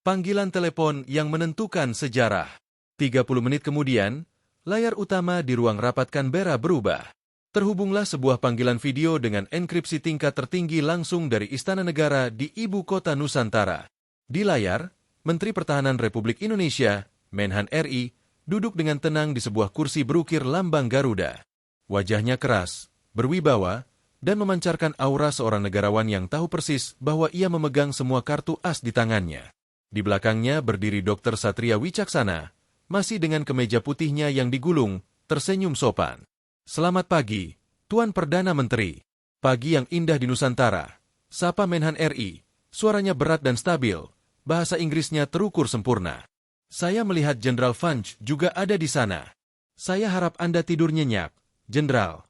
Panggilan telepon yang menentukan sejarah. 30 menit kemudian, layar utama di ruang rapat Canberra berubah. Terhubunglah sebuah panggilan video dengan enkripsi tingkat tertinggi langsung dari Istana Negara di Ibu Kota Nusantara. Di layar, Menteri Pertahanan Republik Indonesia, Menhan RI, duduk dengan tenang di sebuah kursi berukir lambang Garuda. Wajahnya keras, berwibawa, dan memancarkan aura seorang negarawan yang tahu persis bahwa ia memegang semua kartu as di tangannya. Di belakangnya berdiri Dr. Satria Wicaksana, masih dengan kemeja putihnya yang digulung, tersenyum sopan. Selamat pagi, Tuan Perdana Menteri. Pagi yang indah di Nusantara. Sapa Menhan RI, suaranya berat dan stabil, bahasa Inggrisnya terukur sempurna. Saya melihat Jenderal Vanch juga ada di sana. Saya harap Anda tidur nyenyak, Jenderal.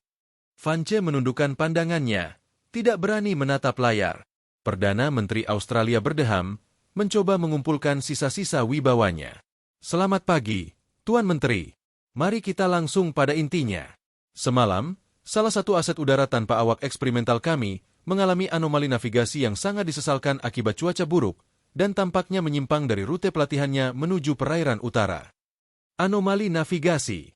Vanch menundukkan pandangannya, tidak berani menatap layar. Perdana Menteri Australia berdeham, mencoba mengumpulkan sisa-sisa wibawanya. Selamat pagi, Tuan Menteri. Mari kita langsung pada intinya. Semalam, salah satu aset udara tanpa awak eksperimental kami mengalami anomali navigasi yang sangat disesalkan akibat cuaca buruk dan tampaknya menyimpang dari rute pelatihannya menuju perairan utara. Anomali navigasi.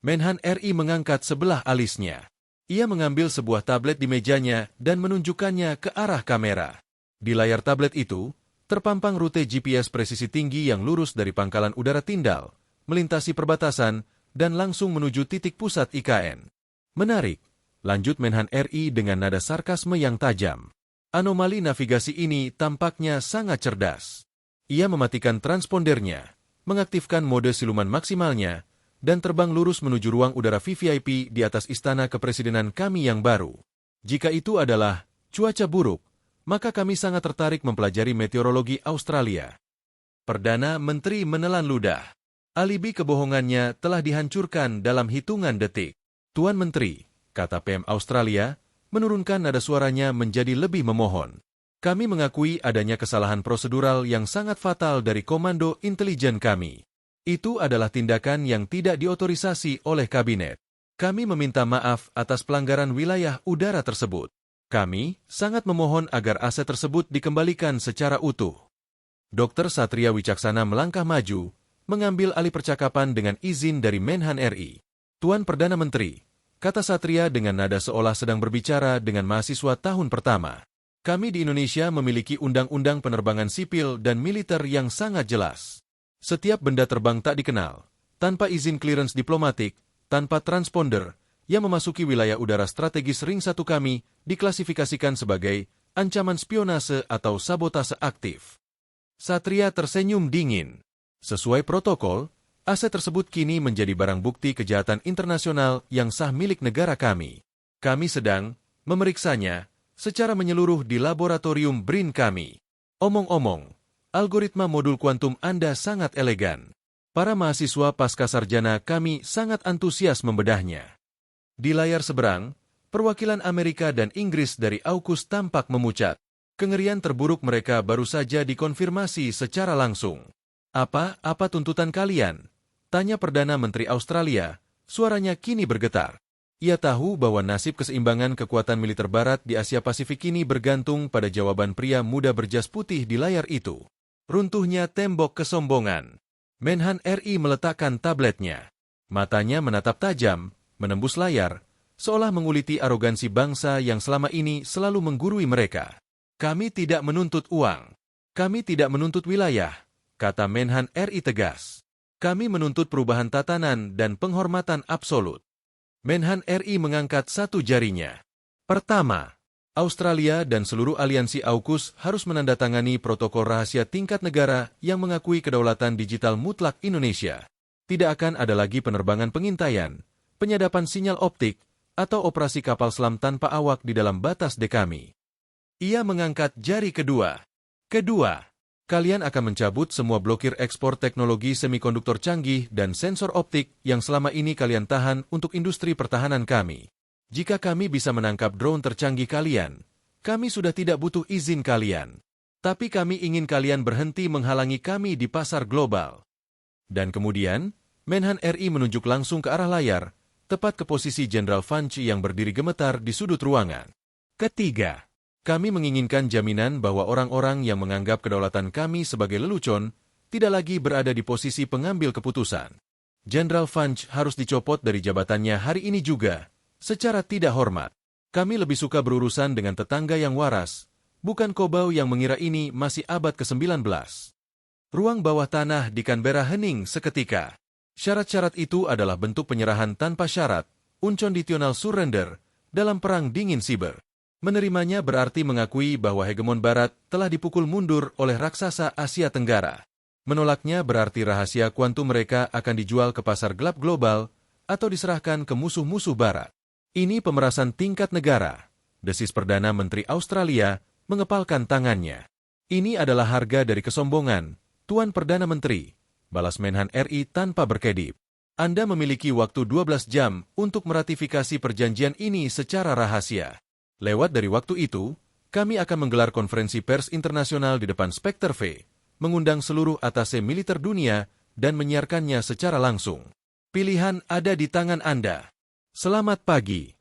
Menhan RI mengangkat sebelah alisnya. Ia mengambil sebuah tablet di mejanya dan menunjukkannya ke arah kamera. Di layar tablet itu, terpampang rute GPS presisi tinggi yang lurus dari Pangkalan Udara Tindal, melintasi perbatasan, dan langsung menuju titik pusat IKN. Menarik, lanjut Menhan RI dengan nada sarkasme yang tajam. Anomali navigasi ini tampaknya sangat cerdas. Ia mematikan transpondernya, mengaktifkan mode siluman maksimalnya, dan terbang lurus menuju ruang udara VVIP di atas istana kepresidenan kami yang baru. Jika itu adalah cuaca buruk, maka kami sangat tertarik mempelajari meteorologi Australia. Perdana Menteri menelan ludah. Alibi kebohongannya telah dihancurkan dalam hitungan detik. Tuan Menteri, kata PM Australia, menurunkan nada suaranya menjadi lebih memohon. Kami mengakui adanya kesalahan prosedural yang sangat fatal dari Komando Intelijen kami. Itu adalah tindakan yang tidak diotorisasi oleh kabinet. Kami meminta maaf atas pelanggaran wilayah udara tersebut. Kami sangat memohon agar aset tersebut dikembalikan secara utuh. Dr. Satria Wicaksana melangkah maju, mengambil alih percakapan dengan izin dari Menhan RI. Tuan Perdana Menteri, kata Satria dengan nada seolah sedang berbicara dengan mahasiswa tahun pertama. Kami di Indonesia memiliki undang-undang penerbangan sipil dan militer yang sangat jelas. Setiap benda terbang tak dikenal, tanpa izin clearance diplomatik, tanpa transponder, yang memasuki wilayah udara strategis ring 1 kami diklasifikasikan sebagai ancaman spionase atau sabotase aktif. Satria tersenyum dingin. Sesuai protokol, aset tersebut kini menjadi barang bukti kejahatan internasional yang sah milik negara kami. Kami sedang memeriksanya secara menyeluruh di laboratorium BRIN kami. Omong-omong, algoritma modul kuantum Anda sangat elegan. Para mahasiswa pasca sarjana kami sangat antusias membedahnya. Di layar seberang, perwakilan Amerika dan Inggris dari AUKUS tampak memucat. Kengerian terburuk mereka baru saja dikonfirmasi secara langsung. Apa tuntutan kalian? Tanya Perdana Menteri Australia, suaranya kini bergetar. Ia tahu bahwa nasib keseimbangan kekuatan militer barat di Asia Pasifik ini bergantung pada jawaban pria muda berjas putih di layar itu. Runtuhnya tembok kesombongan. Menhan RI meletakkan tabletnya. Matanya menatap tajam, menembus layar, seolah menguliti arogansi bangsa yang selama ini selalu menggurui mereka. Kami tidak menuntut uang. Kami tidak menuntut wilayah, kata Menhan RI tegas. Kami menuntut perubahan tatanan dan penghormatan absolut. Menhan RI mengangkat satu jarinya. Pertama, Australia dan seluruh aliansi AUKUS harus menandatangani protokol rahasia tingkat negara yang mengakui kedaulatan digital mutlak Indonesia. Tidak akan ada lagi penerbangan pengintaian, penyadapan sinyal optik, atau operasi kapal selam tanpa awak di dalam batas kami. Ia mengangkat jari kedua. Kedua, kalian akan mencabut semua blokir ekspor teknologi semikonduktor canggih dan sensor optik yang selama ini kalian tahan untuk industri pertahanan kami. Jika kami bisa menangkap drone tercanggih kalian, kami sudah tidak butuh izin kalian. Tapi kami ingin kalian berhenti menghalangi kami di pasar global. Dan kemudian, Menhan RI menunjuk langsung ke arah layar, tepat ke posisi Jenderal Vanch yang berdiri gemetar di sudut ruangan. Ketiga, kami menginginkan jaminan bahwa orang-orang yang menganggap kedaulatan kami sebagai lelucon tidak lagi berada di posisi pengambil keputusan. Jenderal Vanch harus dicopot dari jabatannya hari ini juga, secara tidak hormat. Kami lebih suka berurusan dengan tetangga yang waras, bukan kobau yang mengira ini masih abad ke-19. Ruang bawah tanah di Canberra hening seketika. Syarat-syarat itu adalah bentuk penyerahan tanpa syarat, unconditional surrender, dalam perang dingin siber. Menerimanya berarti mengakui bahwa hegemon barat telah dipukul mundur oleh raksasa Asia Tenggara. Menolaknya berarti rahasia kuantum mereka akan dijual ke pasar gelap global atau diserahkan ke musuh-musuh barat. Ini pemerasan tingkat negara, desis Perdana Menteri Australia mengepalkan tangannya. Ini adalah harga dari kesombongan, Tuan Perdana Menteri, balas Menhan RI tanpa berkedip. Anda memiliki waktu 12 jam untuk meratifikasi perjanjian ini secara rahasia. Lewat dari waktu itu, kami akan menggelar konferensi pers internasional di depan Spekter V, mengundang seluruh atase militer dunia dan menyiarkannya secara langsung. Pilihan ada di tangan Anda. Selamat pagi.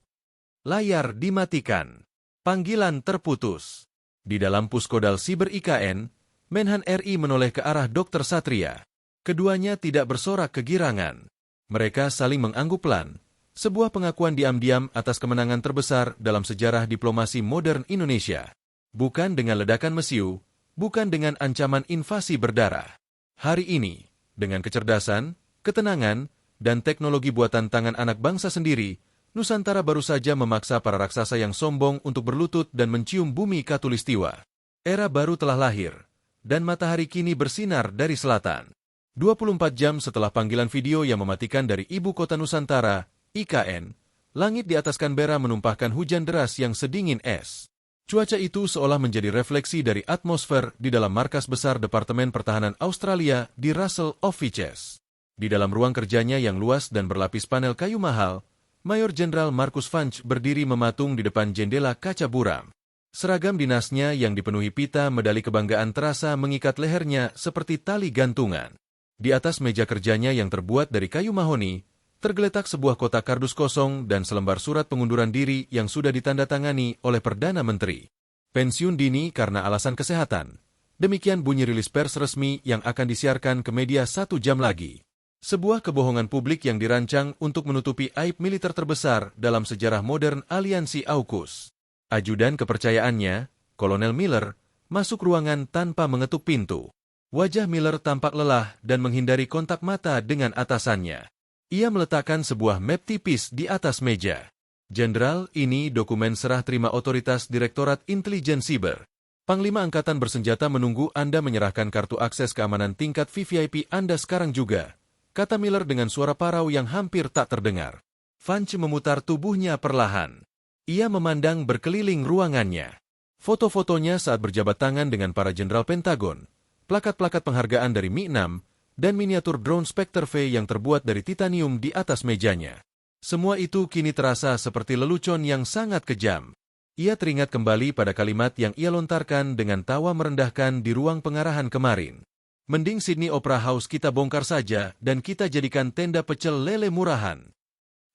Layar dimatikan. Panggilan terputus. Di dalam Puskodal Siber IKN, Menhan RI menoleh ke arah Dr. Satria. Keduanya tidak bersorak kegirangan. Mereka saling mengangguk pelan. Sebuah pengakuan diam-diam atas kemenangan terbesar dalam sejarah diplomasi modern Indonesia. Bukan dengan ledakan mesiu, bukan dengan ancaman invasi berdarah. Hari ini, dengan kecerdasan, ketenangan, dan teknologi buatan tangan anak bangsa sendiri, Nusantara baru saja memaksa para raksasa yang sombong untuk berlutut dan mencium bumi Katulistiwa. Era baru telah lahir, dan matahari kini bersinar dari selatan. 24 jam setelah panggilan video yang mematikan dari ibu kota Nusantara, IKN, langit di atas Canberra menumpahkan hujan deras yang sedingin es. Cuaca itu seolah menjadi refleksi dari atmosfer di dalam markas besar Departemen Pertahanan Australia di Russell Offices. Di dalam ruang kerjanya yang luas dan berlapis panel kayu mahal, Mayor Jenderal Marcus Funch berdiri mematung di depan jendela kaca buram. Seragam dinasnya yang dipenuhi pita medali kebanggaan terasa mengikat lehernya seperti tali gantungan. Di atas meja kerjanya yang terbuat dari kayu mahoni, tergeletak sebuah kotak kardus kosong dan selembar surat pengunduran diri yang sudah ditandatangani oleh Perdana Menteri. Pensiun dini karena alasan kesehatan. Demikian bunyi rilis pers resmi yang akan disiarkan ke media 1 jam lagi. Sebuah kebohongan publik yang dirancang untuk menutupi aib militer terbesar dalam sejarah modern aliansi AUKUS. Ajudan kepercayaannya, Kolonel Miller, masuk ruangan tanpa mengetuk pintu. Wajah Miller tampak lelah dan menghindari kontak mata dengan atasannya. Ia meletakkan sebuah map tipis di atas meja. Jenderal, ini dokumen serah terima otoritas Direktorat Intelijen Siber. Panglima Angkatan Bersenjata menunggu Anda menyerahkan kartu akses keamanan tingkat VVIP Anda sekarang juga, kata Miller dengan suara parau yang hampir tak terdengar. Funch memutar tubuhnya perlahan. Ia memandang berkeliling ruangannya. Foto-fotonya saat berjabat tangan dengan para jenderal Pentagon, plakat-plakat penghargaan dari Mi-6, dan miniatur drone Spectre V yang terbuat dari titanium di atas mejanya. Semua itu kini terasa seperti lelucon yang sangat kejam. Ia teringat kembali pada kalimat yang ia lontarkan dengan tawa merendahkan di ruang pengarahan kemarin. Mending Sydney Opera House kita bongkar saja dan kita jadikan tenda pecel lele murahan.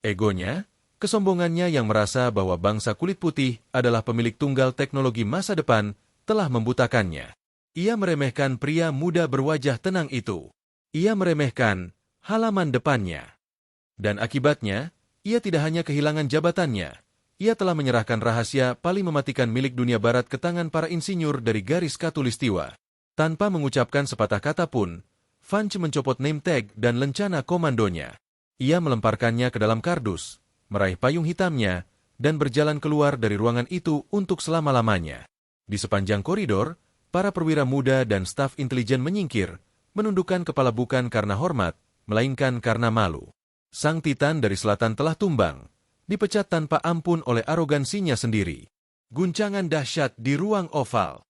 Egonya, kesombongannya yang merasa bahwa bangsa kulit putih adalah pemilik tunggal teknologi masa depan, telah membutakannya. Ia meremehkan pria muda berwajah tenang itu. Ia meremehkan halaman depannya. Dan akibatnya, ia tidak hanya kehilangan jabatannya, ia telah menyerahkan rahasia paling mematikan milik dunia barat ke tangan para insinyur dari garis Katulistiwa. Tanpa mengucapkan sepatah kata pun, Funch mencopot name tag dan lencana komandonya. Ia melemparkannya ke dalam kardus, meraih payung hitamnya, dan berjalan keluar dari ruangan itu untuk selama-lamanya. Di sepanjang koridor, para perwira muda dan staf intelijen menyingkir, menundukkan kepala bukan karena hormat, melainkan karena malu. Sang Titan dari selatan telah tumbang, dipecat tanpa ampun oleh arogansinya sendiri. Guncangan dahsyat di ruang oval.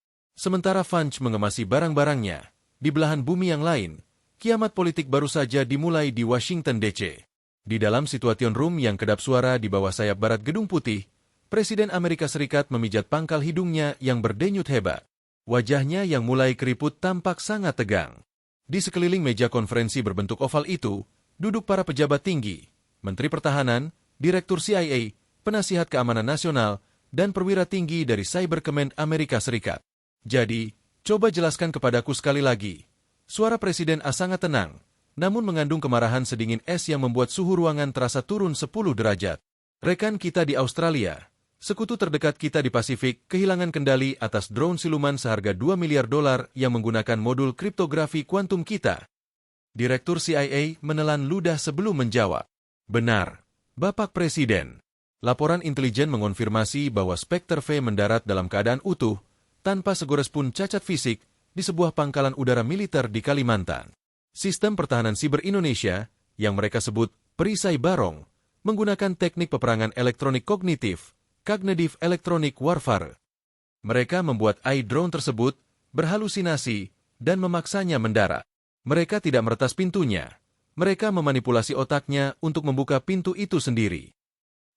Sementara Funch mengemasi barang-barangnya, di belahan bumi yang lain, kiamat politik baru saja dimulai di Washington DC. Di dalam situation room yang kedap suara di bawah sayap barat Gedung Putih, Presiden Amerika Serikat memijat pangkal hidungnya yang berdenyut hebat. Wajahnya yang mulai keriput tampak sangat tegang. Di sekeliling meja konferensi berbentuk oval itu, duduk para pejabat tinggi, Menteri Pertahanan, Direktur CIA, Penasihat Keamanan Nasional, dan perwira tinggi dari Cyber Command Amerika Serikat. Jadi, coba jelaskan kepadaku sekali lagi. Suara Presiden A sangat tenang, namun mengandung kemarahan sedingin es yang membuat suhu ruangan terasa turun 10 derajat. Rekan kita di Australia, sekutu terdekat kita di Pasifik, kehilangan kendali atas drone siluman seharga $2 miliar yang menggunakan modul kriptografi kuantum kita. Direktur CIA menelan ludah sebelum menjawab. Benar, Bapak Presiden. Laporan intelijen mengonfirmasi bahwa Spectre V mendarat dalam keadaan utuh, tanpa segores pun cacat fisik, di sebuah pangkalan udara militer di Kalimantan. Sistem pertahanan siber Indonesia, yang mereka sebut perisai barong, menggunakan teknik peperangan elektronik kognitif, Cognitive Electronic Warfare. Mereka membuat drone tersebut berhalusinasi dan memaksanya mendarat. Mereka tidak meretas pintunya. Mereka memanipulasi otaknya untuk membuka pintu itu sendiri.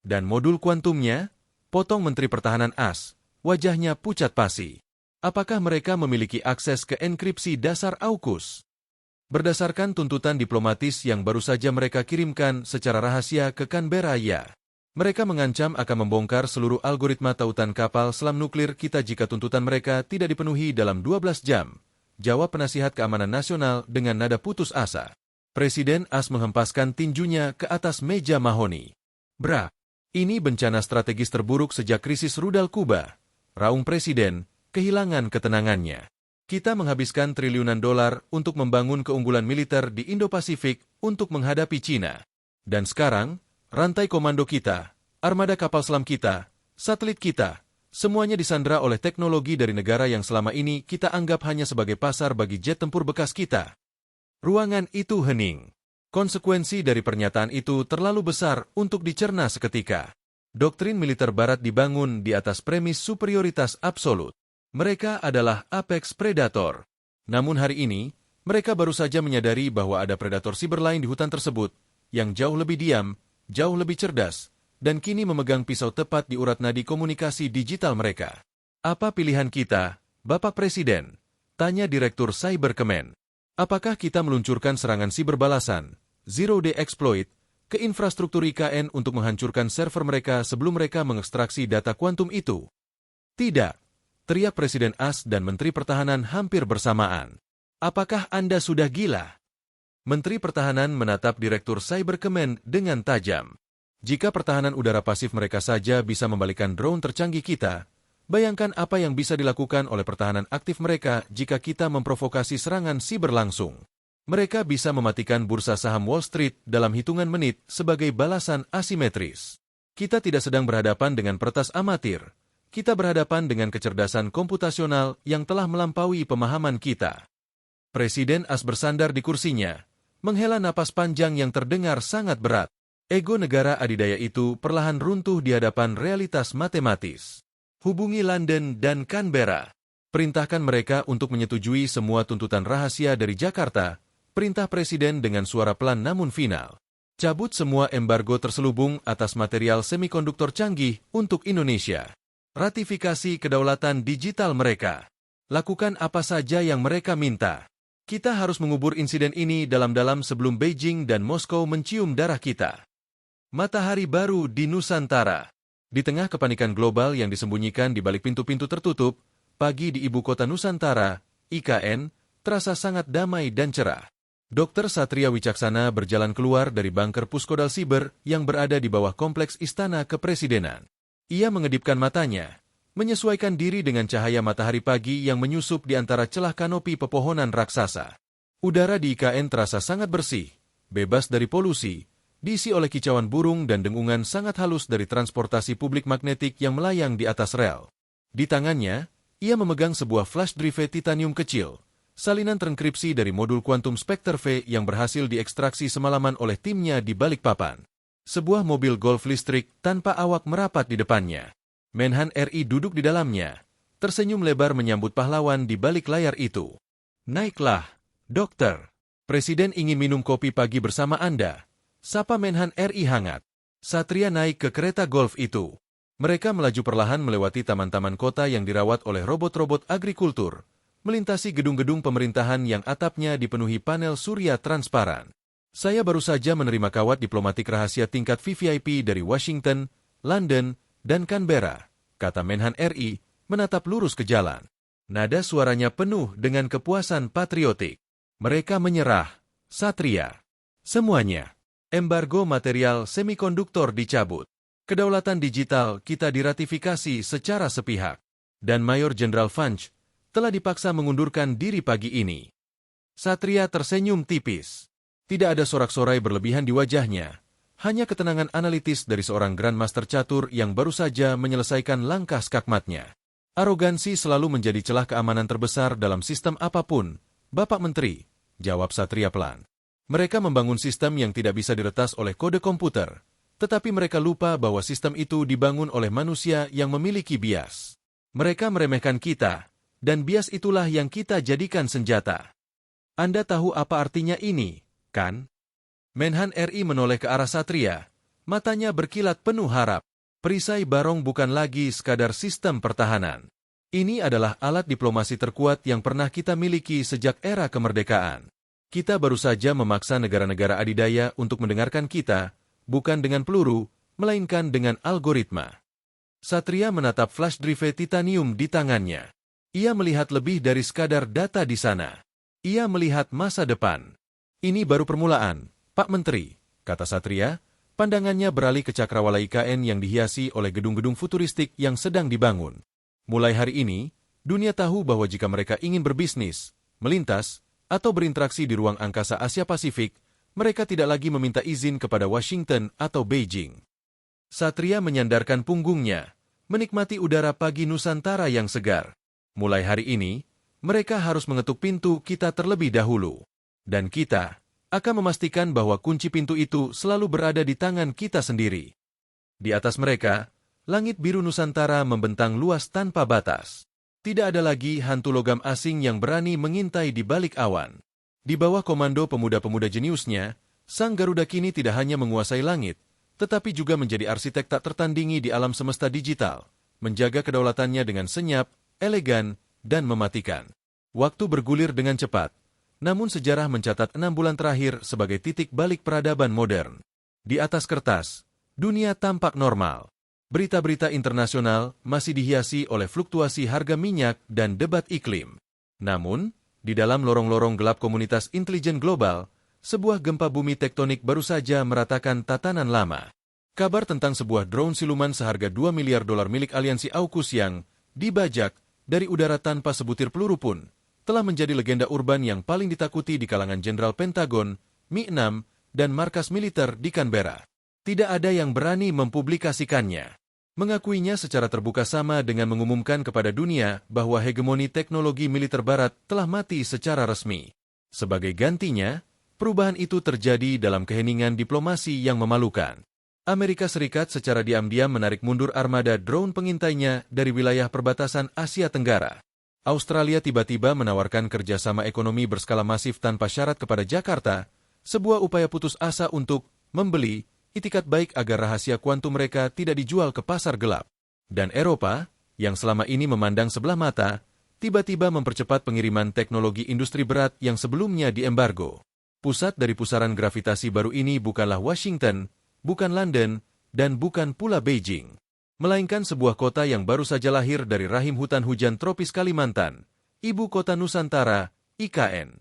Dan modul kuantumnya, potong Menteri Pertahanan AS, wajahnya pucat pasi. Apakah mereka memiliki akses ke enkripsi dasar AUKUS? Berdasarkan tuntutan diplomatis yang baru saja mereka kirimkan secara rahasia ke Canberra, ya. Mereka mengancam akan membongkar seluruh algoritma tautan kapal selam nuklir kita jika tuntutan mereka tidak dipenuhi dalam 12 jam. Jawab Penasihat Keamanan Nasional dengan nada putus asa. Presiden AS menghempaskan tinjunya ke atas meja mahoni. Bra, ini bencana strategis terburuk sejak krisis rudal Kuba. Raung Presiden, kehilangan ketenangannya. Kita menghabiskan triliunan dolar untuk membangun keunggulan militer di Indo-Pasifik untuk menghadapi Cina. Dan sekarang, rantai komando kita, armada kapal selam kita, satelit kita, semuanya disandera oleh teknologi dari negara yang selama ini kita anggap hanya sebagai pasar bagi jet tempur bekas kita. Ruangan itu hening. Konsekuensi dari pernyataan itu terlalu besar untuk dicerna seketika. Doktrin militer Barat dibangun di atas premis superioritas absolut. Mereka adalah apex predator. Namun hari ini, mereka baru saja menyadari bahwa ada predator siber lain di hutan tersebut, yang jauh lebih diam, jauh lebih cerdas, dan kini memegang pisau tepat di urat nadi komunikasi digital mereka. Apa pilihan kita, Bapak Presiden? Tanya Direktur Cyber Command. Apakah kita meluncurkan serangan siber balasan, Zero Day Exploit, ke infrastruktur IKN untuk menghancurkan server mereka sebelum mereka mengekstraksi data kuantum itu? Tidak, teriak Presiden AS dan Menteri Pertahanan hampir bersamaan. Apakah Anda sudah gila? Menteri Pertahanan menatap Direktur Cyber Command dengan tajam. Jika pertahanan udara pasif mereka saja bisa membalikkan drone tercanggih kita, bayangkan apa yang bisa dilakukan oleh pertahanan aktif mereka jika kita memprovokasi serangan siber langsung. Mereka bisa mematikan bursa saham Wall Street dalam hitungan menit sebagai balasan asimetris. Kita tidak sedang berhadapan dengan peretas amatir. Kita berhadapan dengan kecerdasan komputasional yang telah melampaui pemahaman kita. Presiden AS bersandar di kursinya, menghela napas panjang yang terdengar sangat berat. Ego negara adidaya itu perlahan runtuh di hadapan realitas matematis. Hubungi London dan Canberra. Perintahkan mereka untuk menyetujui semua tuntutan rahasia dari Jakarta. Perintah Presiden dengan suara pelan namun final. Cabut semua embargo terselubung atas material semikonduktor canggih untuk Indonesia. Ratifikasi kedaulatan digital mereka. Lakukan apa saja yang mereka minta. Kita harus mengubur insiden ini dalam-dalam sebelum Beijing dan Moskow mencium darah kita. Matahari baru di Nusantara. Di tengah kepanikan global yang disembunyikan di balik pintu-pintu tertutup, pagi di ibu kota Nusantara, IKN, terasa sangat damai dan cerah. Dr. Satria Wicaksana berjalan keluar dari bunker Puskodal Siber yang berada di bawah kompleks Istana Kepresidenan. Ia mengedipkan matanya, menyesuaikan diri dengan cahaya matahari pagi yang menyusup di antara celah kanopi pepohonan raksasa. Udara di IKN terasa sangat bersih, bebas dari polusi, diisi oleh kicauan burung dan dengungan sangat halus dari transportasi publik magnetik yang melayang di atas rel. Di tangannya, ia memegang sebuah flash drive titanium kecil, salinan terenkripsi dari modul kuantum Spectre V yang berhasil diekstraksi semalaman oleh timnya di Balikpapan. Sebuah mobil golf listrik tanpa awak merapat di depannya. Menhan RI duduk di dalamnya, tersenyum lebar menyambut pahlawan di balik layar itu. Naiklah, dokter. Presiden ingin minum kopi pagi bersama Anda. Sapa Menhan RI hangat. Satria naik ke kereta golf itu. Mereka melaju perlahan melewati taman-taman kota yang dirawat oleh robot-robot agrikultur, melintasi gedung-gedung pemerintahan yang atapnya dipenuhi panel surya transparan. Saya baru saja menerima kawat diplomatik rahasia tingkat VVIP dari Washington, London, dan Canberra, kata Menhan RI, menatap lurus ke jalan. Nada suaranya penuh dengan kepuasan patriotik. Mereka menyerah, Satria. Semuanya. Embargo material semikonduktor dicabut. Kedaulatan digital kita diratifikasi secara sepihak. Dan Mayor Jenderal Funch telah dipaksa mengundurkan diri pagi ini. Satria tersenyum tipis. Tidak ada sorak-sorai berlebihan di wajahnya. Hanya ketenangan analitis dari seorang Grandmaster catur yang baru saja menyelesaikan langkah skakmatnya. Arogansi selalu menjadi celah keamanan terbesar dalam sistem apapun, Bapak Menteri, jawab Satria pelan. Mereka membangun sistem yang tidak bisa diretas oleh kode komputer, tetapi mereka lupa bahwa sistem itu dibangun oleh manusia yang memiliki bias. Mereka meremehkan kita, dan bias itulah yang kita jadikan senjata. Anda tahu apa artinya ini, kan? Menhan RI menoleh ke arah Satria, matanya berkilat penuh harap. Perisai Barong bukan lagi sekadar sistem pertahanan. Ini adalah alat diplomasi terkuat yang pernah kita miliki sejak era kemerdekaan. Kita baru saja memaksa negara-negara adidaya untuk mendengarkan kita, bukan dengan peluru, melainkan dengan algoritma. Satria menatap flash drive titanium di tangannya. Ia melihat lebih dari sekadar data di sana. Ia melihat masa depan. Ini baru permulaan, Pak Menteri, kata Satria, pandangannya beralih ke cakrawala IKN yang dihiasi oleh gedung-gedung futuristik yang sedang dibangun. Mulai hari ini, dunia tahu bahwa jika mereka ingin berbisnis, melintas, atau berinteraksi di ruang angkasa Asia Pasifik, mereka tidak lagi meminta izin kepada Washington atau Beijing. Satria menyandarkan punggungnya, menikmati udara pagi Nusantara yang segar. Mulai hari ini, mereka harus mengetuk pintu kita terlebih dahulu. Dan kita akan memastikan bahwa kunci pintu itu selalu berada di tangan kita sendiri. Di atas mereka, langit biru Nusantara membentang luas tanpa batas. Tidak ada lagi hantu logam asing yang berani mengintai di balik awan. Di bawah komando pemuda-pemuda jeniusnya, Sang Garuda kini tidak hanya menguasai langit, tetapi juga menjadi arsitek tak tertandingi di alam semesta digital, menjaga kedaulatannya dengan senyap, elegan, dan mematikan. Waktu bergulir dengan cepat, namun sejarah mencatat 6 bulan terakhir sebagai titik balik peradaban modern. Di atas kertas, dunia tampak normal. Berita-berita internasional masih dihiasi oleh fluktuasi harga minyak dan debat iklim. Namun, di dalam lorong-lorong gelap komunitas intelijen global, sebuah gempa bumi tektonik baru saja meratakan tatanan lama. Kabar tentang sebuah drone siluman seharga $2 miliar milik aliansi AUKUS yang dibajak dari udara tanpa sebutir peluru pun, telah menjadi legenda urban yang paling ditakuti di kalangan Jenderal Pentagon, Mi-6, dan markas militer di Canberra. Tidak ada yang berani mempublikasikannya. Mengakuinya secara terbuka sama dengan mengumumkan kepada dunia bahwa hegemoni teknologi militer barat telah mati secara resmi. Sebagai gantinya, perubahan itu terjadi dalam keheningan diplomasi yang memalukan. Amerika Serikat secara diam-diam menarik mundur armada drone pengintainya dari wilayah perbatasan Asia Tenggara. Australia tiba-tiba menawarkan kerjasama ekonomi berskala masif tanpa syarat kepada Jakarta, sebuah upaya putus asa untuk membeli itikat baik agar rahasia kuantum mereka tidak dijual ke pasar gelap. Dan Eropa, yang selama ini memandang sebelah mata, tiba-tiba mempercepat pengiriman teknologi industri berat yang sebelumnya diembargo. Pusat dari pusaran gravitasi baru ini bukanlah Washington, bukan London, dan bukan pula Beijing, melainkan sebuah kota yang baru saja lahir dari rahim hutan hujan tropis Kalimantan, Ibu Kota Nusantara, IKN.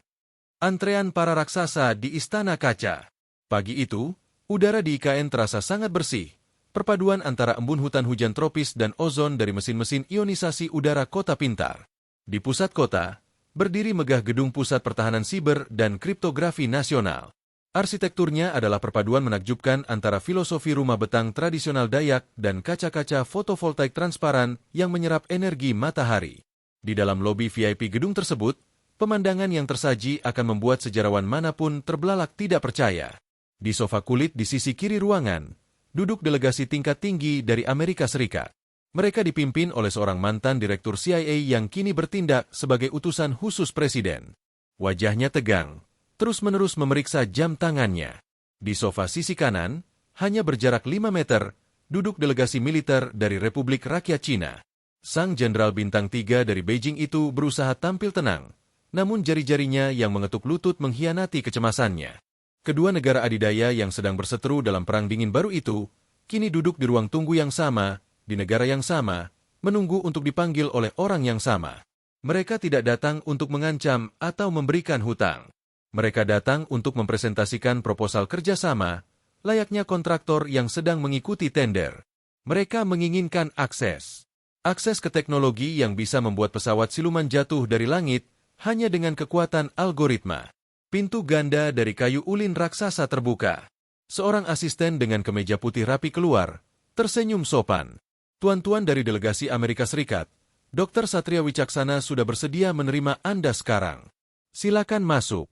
Antrean para raksasa di Istana Kaca. Pagi itu, udara di IKN terasa sangat bersih, perpaduan antara embun hutan hujan tropis dan ozon dari mesin-mesin ionisasi udara kota pintar. Di pusat kota, berdiri megah gedung Pusat Pertahanan Siber dan Kriptografi Nasional. Arsitekturnya adalah perpaduan menakjubkan antara filosofi rumah betang tradisional Dayak dan kaca-kaca fotovoltaik transparan yang menyerap energi matahari. Di dalam lobi VIP gedung tersebut, pemandangan yang tersaji akan membuat sejarawan manapun terbelalak tidak percaya. Di sofa kulit di sisi kiri ruangan, duduk delegasi tingkat tinggi dari Amerika Serikat. Mereka dipimpin oleh seorang mantan direktur CIA yang kini bertindak sebagai utusan khusus presiden. Wajahnya tegang, terus-menerus memeriksa jam tangannya. Di sofa sisi kanan, hanya berjarak 5 meter, duduk delegasi militer dari Republik Rakyat Cina. Sang Jenderal Bintang 3 dari Beijing itu berusaha tampil tenang, namun jari-jarinya yang mengetuk lutut mengkhianati kecemasannya. Kedua negara adidaya yang sedang berseteru dalam perang dingin baru itu, kini duduk di ruang tunggu yang sama, di negara yang sama, menunggu untuk dipanggil oleh orang yang sama. Mereka tidak datang untuk mengancam atau memberikan hutang. Mereka datang untuk mempresentasikan proposal kerjasama, layaknya kontraktor yang sedang mengikuti tender. Mereka menginginkan akses. Akses ke teknologi yang bisa membuat pesawat siluman jatuh dari langit hanya dengan kekuatan algoritma. Pintu ganda dari kayu ulin raksasa terbuka. Seorang asisten dengan kemeja putih rapi keluar, tersenyum sopan. Tuan-tuan dari delegasi Amerika Serikat, Dr. Satria Wicaksana sudah bersedia menerima Anda sekarang. Silakan masuk.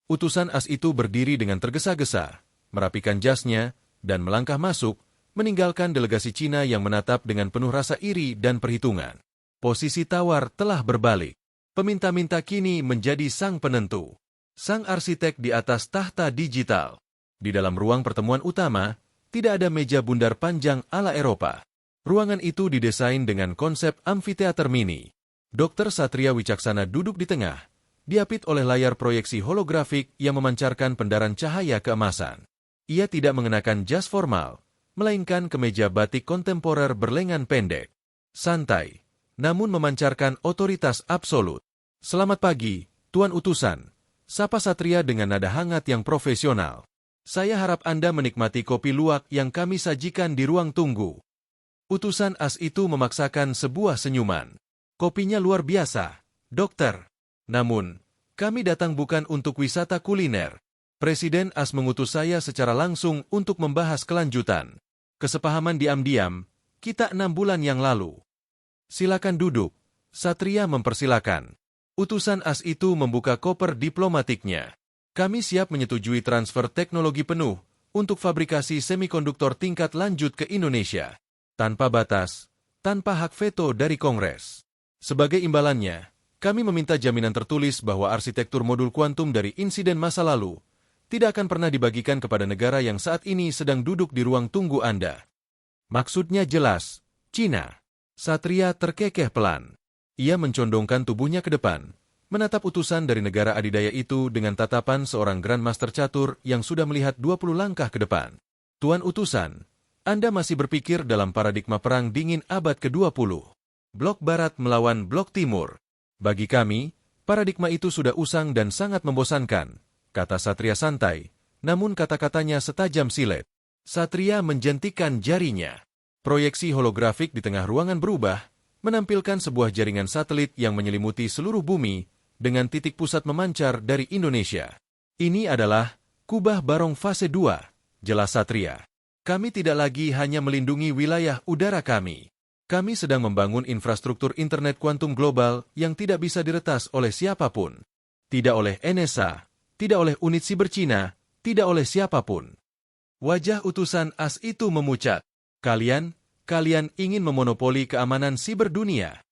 Utusan as itu berdiri dengan tergesa-gesa, merapikan jasnya, dan melangkah masuk, meninggalkan delegasi Cina yang menatap dengan penuh rasa iri dan perhitungan. Posisi tawar telah berbalik. Peminta-minta kini menjadi sang penentu. Sang arsitek di atas tahta digital. Di dalam ruang pertemuan utama, tidak ada meja bundar panjang ala Eropa. Ruangan itu didesain dengan konsep amfiteater mini. Dr. Satria Wicaksana duduk di tengah, diapit oleh layar proyeksi holografik yang memancarkan pendaran cahaya keemasan. Ia tidak mengenakan jas formal, melainkan kemeja batik kontemporer berlengan pendek. Santai, namun memancarkan otoritas absolut. Selamat pagi, Tuan Utusan. Sapa Satria dengan nada hangat yang profesional. Saya harap Anda menikmati kopi luwak yang kami sajikan di ruang tunggu. Utusan as itu memaksakan sebuah senyuman. Kopinya luar biasa, dokter. Namun, kami datang bukan untuk wisata kuliner. Presiden as mengutus saya secara langsung untuk membahas kelanjutan. Kesepahaman diam-diam, kita 6 bulan yang lalu. Silakan duduk, Satria mempersilakan. Utusan AS itu membuka koper diplomatiknya. Kami siap menyetujui transfer teknologi penuh untuk fabrikasi semikonduktor tingkat lanjut ke Indonesia. Tanpa batas, tanpa hak veto dari Kongres. Sebagai imbalannya, kami meminta jaminan tertulis bahwa arsitektur modul kuantum dari insiden masa lalu tidak akan pernah dibagikan kepada negara yang saat ini sedang duduk di ruang tunggu Anda. Maksudnya jelas, Cina. Satria terkekeh pelan. Ia mencondongkan tubuhnya ke depan, menatap utusan dari negara adidaya itu dengan tatapan seorang Grandmaster catur yang sudah melihat 20 langkah ke depan. Tuan utusan, Anda masih berpikir dalam paradigma perang dingin abad ke-20. Blok Barat melawan Blok Timur. Bagi kami, paradigma itu sudah usang dan sangat membosankan, kata Satria santai, namun kata-katanya setajam silet. Satria menjentikan jarinya. Proyeksi holografik di tengah ruangan berubah, menampilkan sebuah jaringan satelit yang menyelimuti seluruh bumi dengan titik pusat memancar dari Indonesia. Ini adalah Kubah Barong fase 2, jelas Satria. Kami tidak lagi hanya melindungi wilayah udara kami. Kami sedang membangun infrastruktur internet kuantum global yang tidak bisa diretas oleh siapapun. Tidak oleh NSA, tidak oleh unit siber Cina, tidak oleh siapapun. Wajah utusan AS itu memucat. Kalian ingin memonopoli keamanan siber dunia.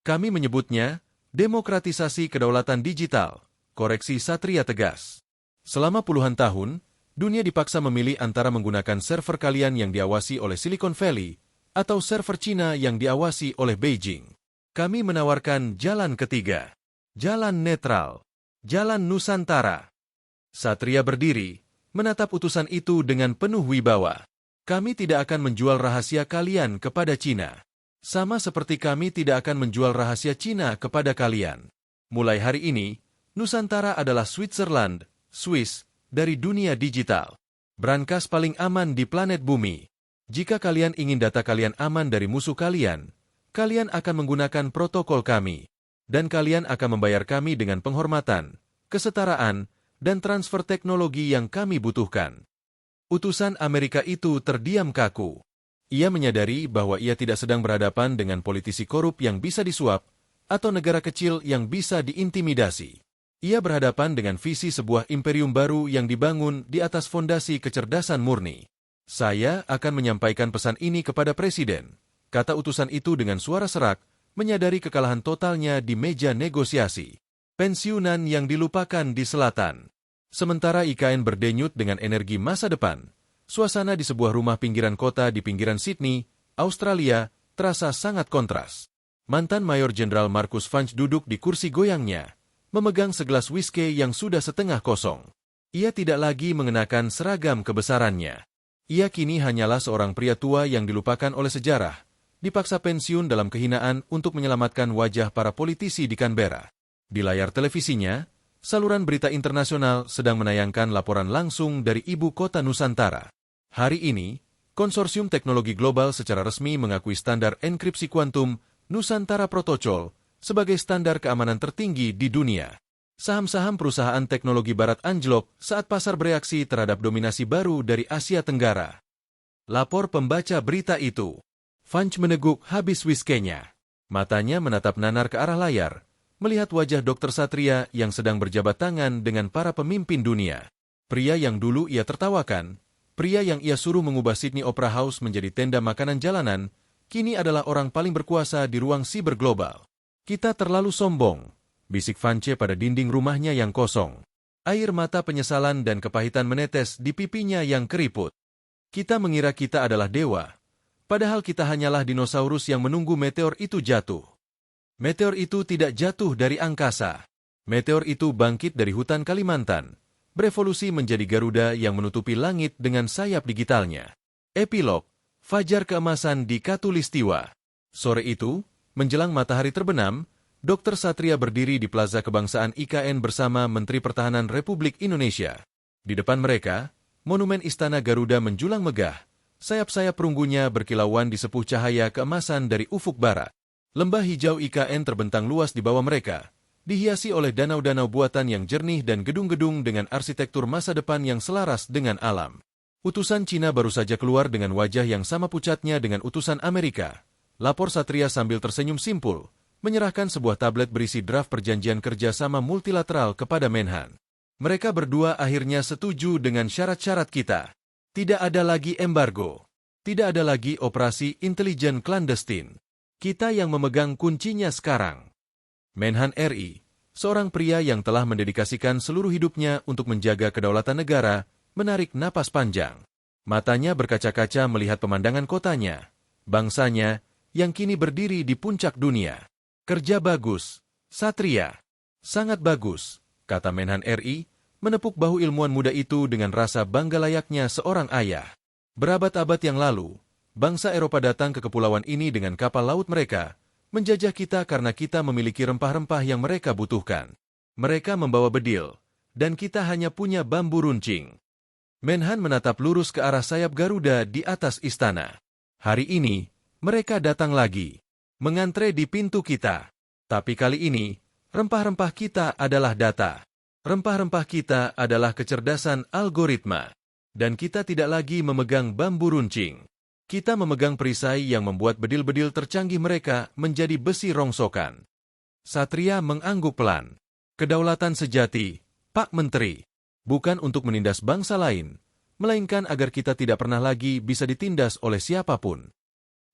Kami menyebutnya demokratisasi kedaulatan digital, koreksi Satria tegas. Selama puluhan tahun, dunia dipaksa memilih antara menggunakan server kalian yang diawasi oleh Silicon Valley atau server Cina yang diawasi oleh Beijing. Kami menawarkan jalan ketiga, jalan netral, jalan Nusantara. Satria berdiri, menatap utusan itu dengan penuh wibawa. Kami tidak akan menjual rahasia kalian kepada Cina. Sama seperti kami tidak akan menjual rahasia Cina kepada kalian. Mulai hari ini, Nusantara adalah Switzerland, Swiss, dari dunia digital. Brankas paling aman di planet bumi. Jika kalian ingin data kalian aman dari musuh kalian, kalian akan menggunakan protokol kami. Dan kalian akan membayar kami dengan penghormatan, kesetaraan, dan transfer teknologi yang kami butuhkan. Utusan Amerika itu terdiam kaku. Ia menyadari bahwa ia tidak sedang berhadapan dengan politisi korup yang bisa disuap atau negara kecil yang bisa diintimidasi. Ia berhadapan dengan visi sebuah imperium baru yang dibangun di atas fondasi kecerdasan murni. Saya akan menyampaikan pesan ini kepada Presiden, kata utusan itu dengan suara serak, menyadari kekalahan totalnya di meja negosiasi. Pensiunan yang dilupakan di selatan. Sementara IKN berdenyut dengan energi masa depan, suasana di sebuah rumah pinggiran kota di pinggiran Sydney, Australia, terasa sangat kontras. Mantan Mayor Jenderal Marcus Funch duduk di kursi goyangnya, memegang segelas whisky yang sudah setengah kosong. Ia tidak lagi mengenakan seragam kebesarannya. Ia kini hanyalah seorang pria tua yang dilupakan oleh sejarah, dipaksa pensiun dalam kehinaan untuk menyelamatkan wajah para politisi di Canberra. Di layar televisinya, saluran berita internasional sedang menayangkan laporan langsung dari ibu kota Nusantara. Hari ini, Konsorsium Teknologi Global secara resmi mengakui standar enkripsi kuantum Nusantara Protocol sebagai standar keamanan tertinggi di dunia. Saham-saham perusahaan teknologi barat anjlok saat pasar bereaksi terhadap dominasi baru dari Asia Tenggara. Lapor pembaca berita itu. Funch meneguk habis whiskey-nya. Matanya menatap nanar ke arah layar, melihat wajah Dr. Satria yang sedang berjabat tangan dengan para pemimpin dunia. Pria yang dulu ia tertawakan, pria yang ia suruh mengubah Sydney Opera House menjadi tenda makanan jalanan, kini adalah orang paling berkuasa di ruang siber global. Kita terlalu sombong, bisik Funch pada dinding rumahnya yang kosong. Air mata penyesalan dan kepahitan menetes di pipinya yang keriput. Kita mengira kita adalah dewa, padahal kita hanyalah dinosaurus yang menunggu meteor itu jatuh. Meteor itu tidak jatuh dari angkasa. Meteor itu bangkit dari hutan Kalimantan, berevolusi menjadi Garuda yang menutupi langit dengan sayap digitalnya. Epilog, fajar keemasan di Katulistiwa. Sore itu, menjelang matahari terbenam, Dr. Satria berdiri di Plaza Kebangsaan IKN bersama Menteri Pertahanan Republik Indonesia. Di depan mereka, monumen Istana Garuda menjulang megah, sayap-sayap perunggunya berkilauan di sepuh cahaya keemasan dari ufuk barat. Lembah hijau IKN terbentang luas di bawah mereka, dihiasi oleh danau-danau buatan yang jernih dan gedung-gedung dengan arsitektur masa depan yang selaras dengan alam. Utusan Cina baru saja keluar dengan wajah yang sama pucatnya dengan utusan Amerika. Lapor Satria sambil tersenyum simpul, menyerahkan sebuah tablet berisi draft perjanjian kerjasama multilateral kepada Menhan. Mereka berdua akhirnya setuju dengan syarat-syarat kita. Tidak ada lagi embargo. Tidak ada lagi operasi intelijen klandestin. Kita yang memegang kuncinya sekarang. Menhan RI, seorang pria yang telah mendedikasikan seluruh hidupnya untuk menjaga kedaulatan negara, menarik napas panjang. Matanya berkaca-kaca melihat pemandangan kotanya, bangsanya, yang kini berdiri di puncak dunia. Kerja bagus, Satria. Sangat bagus, kata Menhan RI, menepuk bahu ilmuwan muda itu dengan rasa bangga layaknya seorang ayah. Berabad-abad yang lalu, bangsa Eropa datang ke kepulauan ini dengan kapal laut mereka, menjajah kita karena kita memiliki rempah-rempah yang mereka butuhkan. Mereka membawa bedil, dan kita hanya punya bambu runcing. Menhan menatap lurus ke arah sayap Garuda di atas istana. Hari ini, mereka datang lagi, mengantre di pintu kita. Tapi kali ini, rempah-rempah kita adalah data. Rempah-rempah kita adalah kecerdasan algoritma. Dan kita tidak lagi memegang bambu runcing. Kita memegang perisai yang membuat bedil-bedil tercanggih mereka menjadi besi rongsokan. Satria mengangguk pelan. Kedaulatan sejati, Pak Menteri, bukan untuk menindas bangsa lain, melainkan agar kita tidak pernah lagi bisa ditindas oleh siapapun.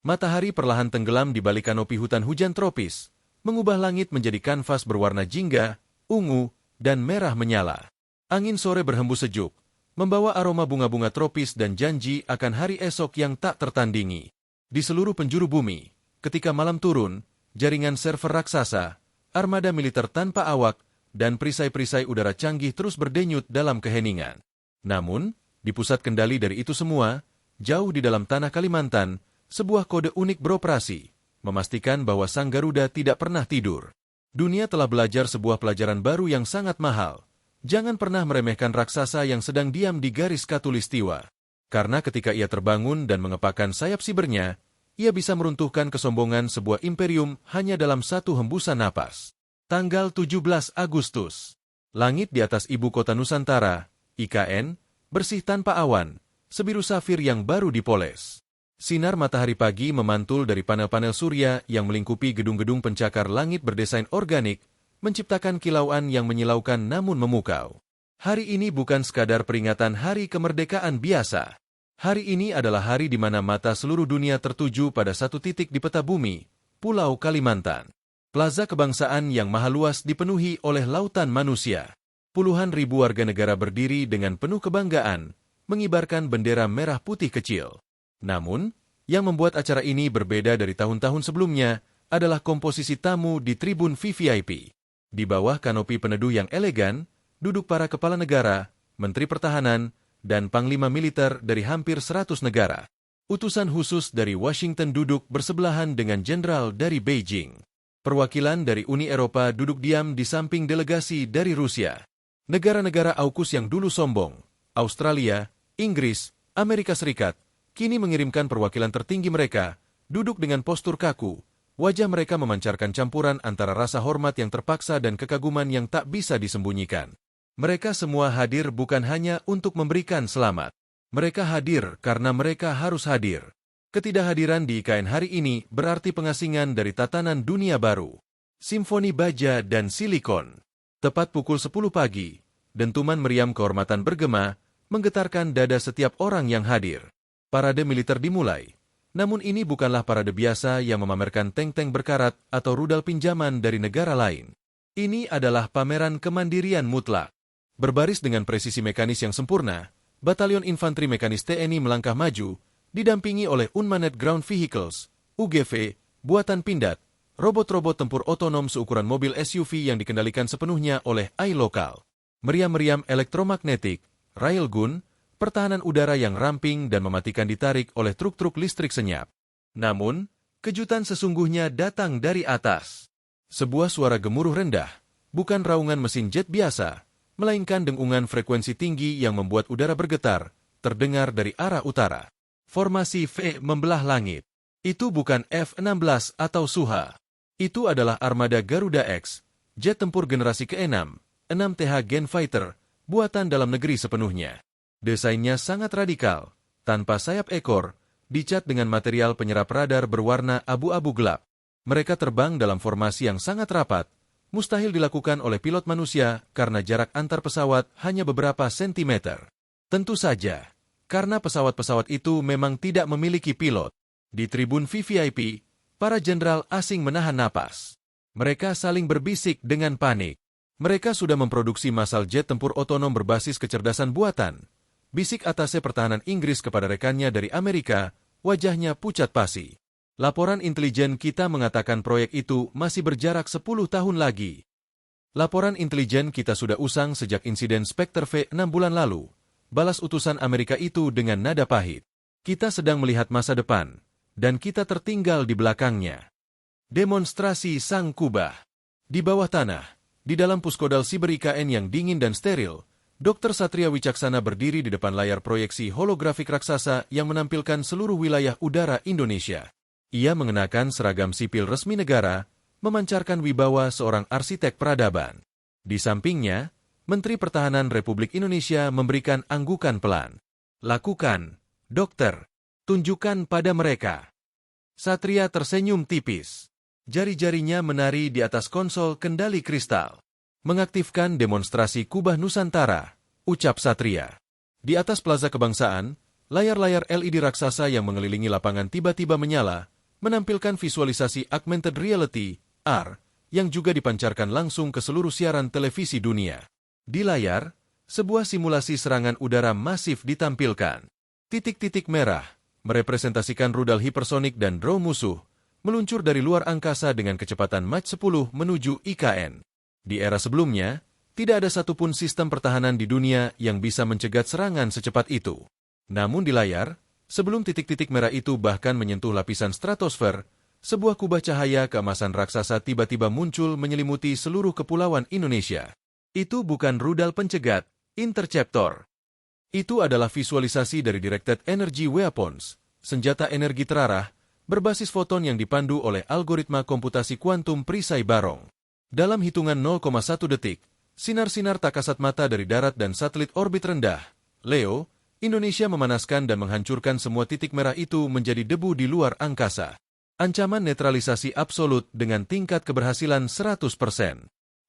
Matahari perlahan tenggelam di balik kanopi hutan hujan tropis, mengubah langit menjadi kanvas berwarna jingga, ungu, dan merah menyala. Angin sore berhembus sejuk, membawa aroma bunga-bunga tropis dan janji akan hari esok yang tak tertandingi. Di seluruh penjuru bumi, ketika malam turun, jaringan server raksasa, armada militer tanpa awak, dan perisai-perisai udara canggih terus berdenyut dalam keheningan. Namun, di pusat kendali dari itu semua, jauh di dalam tanah Kalimantan, sebuah kode unik beroperasi, memastikan bahwa Sang Garuda tidak pernah tidur. Dunia telah belajar sebuah pelajaran baru yang sangat mahal. Jangan pernah meremehkan raksasa yang sedang diam di garis khatulistiwa. Karena ketika ia terbangun dan mengepakkan sayap sibernya, ia bisa meruntuhkan kesombongan sebuah imperium hanya dalam satu hembusan napas. Tanggal 17 Agustus. Langit di atas ibu kota Nusantara, IKN, bersih tanpa awan, sebiru safir yang baru dipoles. Sinar matahari pagi memantul dari panel-panel surya yang melingkupi gedung-gedung pencakar langit berdesain organik, menciptakan kilauan yang menyilaukan namun memukau. Hari ini bukan sekadar peringatan hari kemerdekaan biasa. Hari ini adalah hari di mana mata seluruh dunia tertuju pada satu titik di peta bumi, Pulau Kalimantan. Plaza kebangsaan yang maha luas dipenuhi oleh lautan manusia. Puluhan ribu warga negara berdiri dengan penuh kebanggaan, mengibarkan bendera merah putih kecil. Namun, yang membuat acara ini berbeda dari tahun-tahun sebelumnya adalah komposisi tamu di tribun VVIP. Di bawah kanopi peneduh yang elegan, duduk para kepala negara, menteri pertahanan, dan panglima militer dari hampir 100 negara. Utusan khusus dari Washington duduk bersebelahan dengan jenderal dari Beijing. Perwakilan dari Uni Eropa duduk diam di samping delegasi dari Rusia. Negara-negara AUKUS yang dulu sombong, Australia, Inggris, Amerika Serikat, kini mengirimkan perwakilan tertinggi mereka, duduk dengan postur kaku. Wajah mereka memancarkan campuran antara rasa hormat yang terpaksa dan kekaguman yang tak bisa disembunyikan. Mereka semua hadir bukan hanya untuk memberikan selamat. Mereka hadir karena mereka harus hadir. Ketidakhadiran di IKN hari ini berarti pengasingan dari tatanan dunia baru. Simfoni baja dan silikon. Tepat pukul 10 pagi, dentuman meriam kehormatan bergema, menggetarkan dada setiap orang yang hadir. Parade militer dimulai. Namun ini bukanlah parade biasa yang memamerkan tank-tank berkarat atau rudal pinjaman dari negara lain. Ini adalah pameran kemandirian mutlak. Berbaris dengan presisi mekanis yang sempurna, Batalion Infanteri Mekanis TNI melangkah maju, didampingi oleh Unmanned Ground Vehicles, UGV, buatan Pindad, robot-robot tempur otonom seukuran mobil SUV yang dikendalikan sepenuhnya oleh AI lokal. Meriam-meriam elektromagnetik, railgun, pertahanan udara yang ramping dan mematikan ditarik oleh truk-truk listrik senyap. Namun, kejutan sesungguhnya datang dari atas. Sebuah suara gemuruh rendah, bukan raungan mesin jet biasa, melainkan dengungan frekuensi tinggi yang membuat udara bergetar, terdengar dari arah utara. Formasi V membelah langit. Itu bukan F-16 atau Suha. Itu adalah armada Garuda X, jet tempur generasi ke-6, 6TH Gen Fighter, buatan dalam negeri sepenuhnya. Desainnya sangat radikal, tanpa sayap ekor, dicat dengan material penyerap radar berwarna abu-abu gelap. Mereka terbang dalam formasi yang sangat rapat, mustahil dilakukan oleh pilot manusia karena jarak antar pesawat hanya beberapa sentimeter. Tentu saja, karena pesawat-pesawat itu memang tidak memiliki pilot. Di tribun VVIP, para jenderal asing menahan napas. Mereka saling berbisik dengan panik. Mereka sudah memproduksi massal jet tempur otonom berbasis kecerdasan buatan. Bisik atase pertahanan Inggris kepada rekannya dari Amerika, wajahnya pucat pasi. Laporan intelijen kita mengatakan proyek itu masih berjarak 10 tahun lagi. Laporan intelijen kita sudah usang sejak insiden Spectre V 6 bulan lalu. Balas utusan Amerika itu dengan nada pahit. Kita sedang melihat masa depan, dan kita tertinggal di belakangnya. Demonstrasi sang kubah. Di bawah tanah, di dalam puskodal siber IKN yang dingin dan steril, Dr. Satria Wicaksana berdiri di depan layar proyeksi holografik raksasa yang menampilkan seluruh wilayah udara Indonesia. Ia mengenakan seragam sipil resmi negara, memancarkan wibawa seorang arsitek peradaban. Di sampingnya, Menteri Pertahanan Republik Indonesia memberikan anggukan pelan. Lakukan, dokter. Tunjukkan pada mereka. Satria tersenyum tipis. Jari-jarinya menari di atas konsol kendali kristal. Mengaktifkan demonstrasi kubah Nusantara, ucap Satria. Di atas Plaza Kebangsaan, layar-layar LED raksasa yang mengelilingi lapangan tiba-tiba menyala, menampilkan visualisasi augmented reality, AR, yang juga dipancarkan langsung ke seluruh siaran televisi dunia. Di layar, sebuah simulasi serangan udara masif ditampilkan. Titik-titik merah merepresentasikan rudal hipersonik dan drone musuh meluncur dari luar angkasa dengan kecepatan Mach 10 menuju IKN. Di era sebelumnya, tidak ada satupun sistem pertahanan di dunia yang bisa mencegat serangan secepat itu. Namun di layar, sebelum titik-titik merah itu bahkan menyentuh lapisan stratosfer, sebuah kubah cahaya keemasan raksasa tiba-tiba muncul menyelimuti seluruh kepulauan Indonesia. Itu bukan rudal pencegat, interceptor. Itu adalah visualisasi dari Directed Energy Weapons, senjata energi terarah, berbasis foton yang dipandu oleh algoritma komputasi kuantum perisai barong. Dalam hitungan 0,1 detik, sinar-sinar tak kasat mata dari darat dan satelit orbit rendah, LEO, Indonesia memanaskan dan menghancurkan semua titik merah itu menjadi debu di luar angkasa. Ancaman netralisasi absolut dengan tingkat keberhasilan 100%.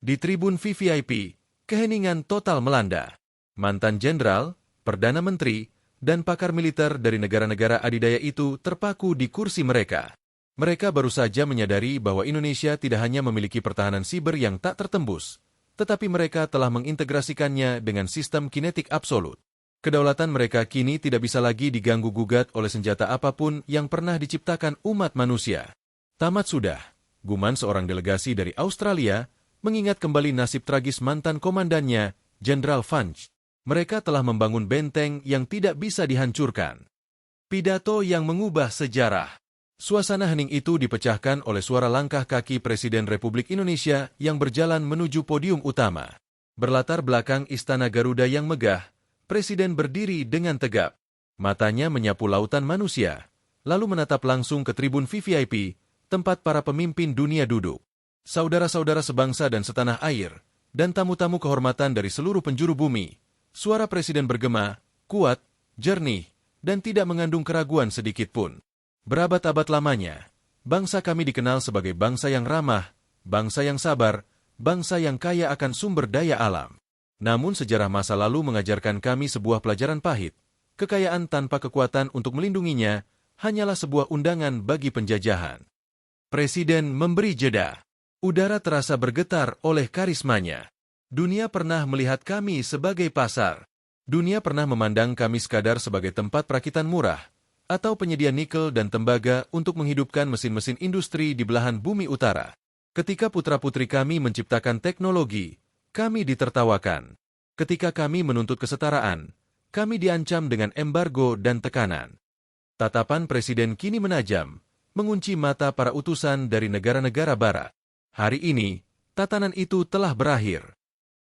Di tribun VVIP, keheningan total melanda. Mantan jenderal, perdana menteri, dan pakar militer dari negara-negara adidaya itu terpaku di kursi mereka. Mereka baru saja menyadari bahwa Indonesia tidak hanya memiliki pertahanan siber yang tak tertembus, tetapi mereka telah mengintegrasikannya dengan sistem kinetik absolut. Kedaulatan mereka kini tidak bisa lagi diganggu-gugat oleh senjata apapun yang pernah diciptakan umat manusia. Tamat sudah, guman seorang delegasi dari Australia, mengingat kembali nasib tragis mantan komandannya, Jenderal Funch. Mereka telah membangun benteng yang tidak bisa dihancurkan. Pidato yang mengubah sejarah. Suasana hening itu dipecahkan oleh suara langkah kaki Presiden Republik Indonesia yang berjalan menuju podium utama. Berlatar belakang Istana Garuda yang megah, Presiden berdiri dengan tegap. Matanya menyapu lautan manusia, lalu menatap langsung ke tribun VVIP, tempat para pemimpin dunia duduk. Saudara-saudara sebangsa dan setanah air, dan tamu-tamu kehormatan dari seluruh penjuru bumi, suara Presiden bergema, kuat, jernih, dan tidak mengandung keraguan sedikitpun. Berabad-abad lamanya, bangsa kami dikenal sebagai bangsa yang ramah, bangsa yang sabar, bangsa yang kaya akan sumber daya alam. Namun sejarah masa lalu mengajarkan kami sebuah pelajaran pahit. Kekayaan tanpa kekuatan untuk melindunginya hanyalah sebuah undangan bagi penjajahan. Presiden memberi jeda. Udara terasa bergetar oleh karismanya. Dunia pernah melihat kami sebagai pasar. Dunia pernah memandang kami sekadar sebagai tempat perakitan murah, atau penyedia nikel dan tembaga untuk menghidupkan mesin-mesin industri di belahan bumi utara. Ketika putra-putri kami menciptakan teknologi, kami ditertawakan. Ketika kami menuntut kesetaraan, kami diancam dengan embargo dan tekanan. Tatapan Presiden kini menajam, mengunci mata para utusan dari negara-negara barat. Hari ini, tatanan itu telah berakhir.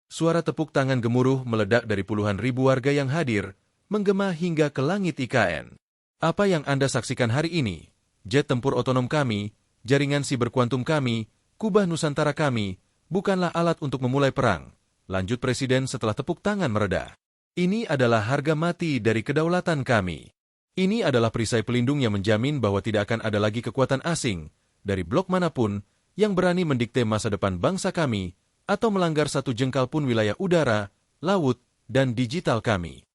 Suara tepuk tangan gemuruh meledak dari puluhan ribu warga yang hadir, menggema hingga ke langit IKN. Apa yang Anda saksikan hari ini, jet tempur otonom kami, jaringan siber kuantum kami, kubah Nusantara kami, bukanlah alat untuk memulai perang, lanjut Presiden setelah tepuk tangan mereda. Ini adalah harga mati dari kedaulatan kami. Ini adalah perisai pelindung yang menjamin bahwa tidak akan ada lagi kekuatan asing, dari blok manapun, yang berani mendikte masa depan bangsa kami, atau melanggar satu jengkal pun wilayah udara, laut, dan digital kami.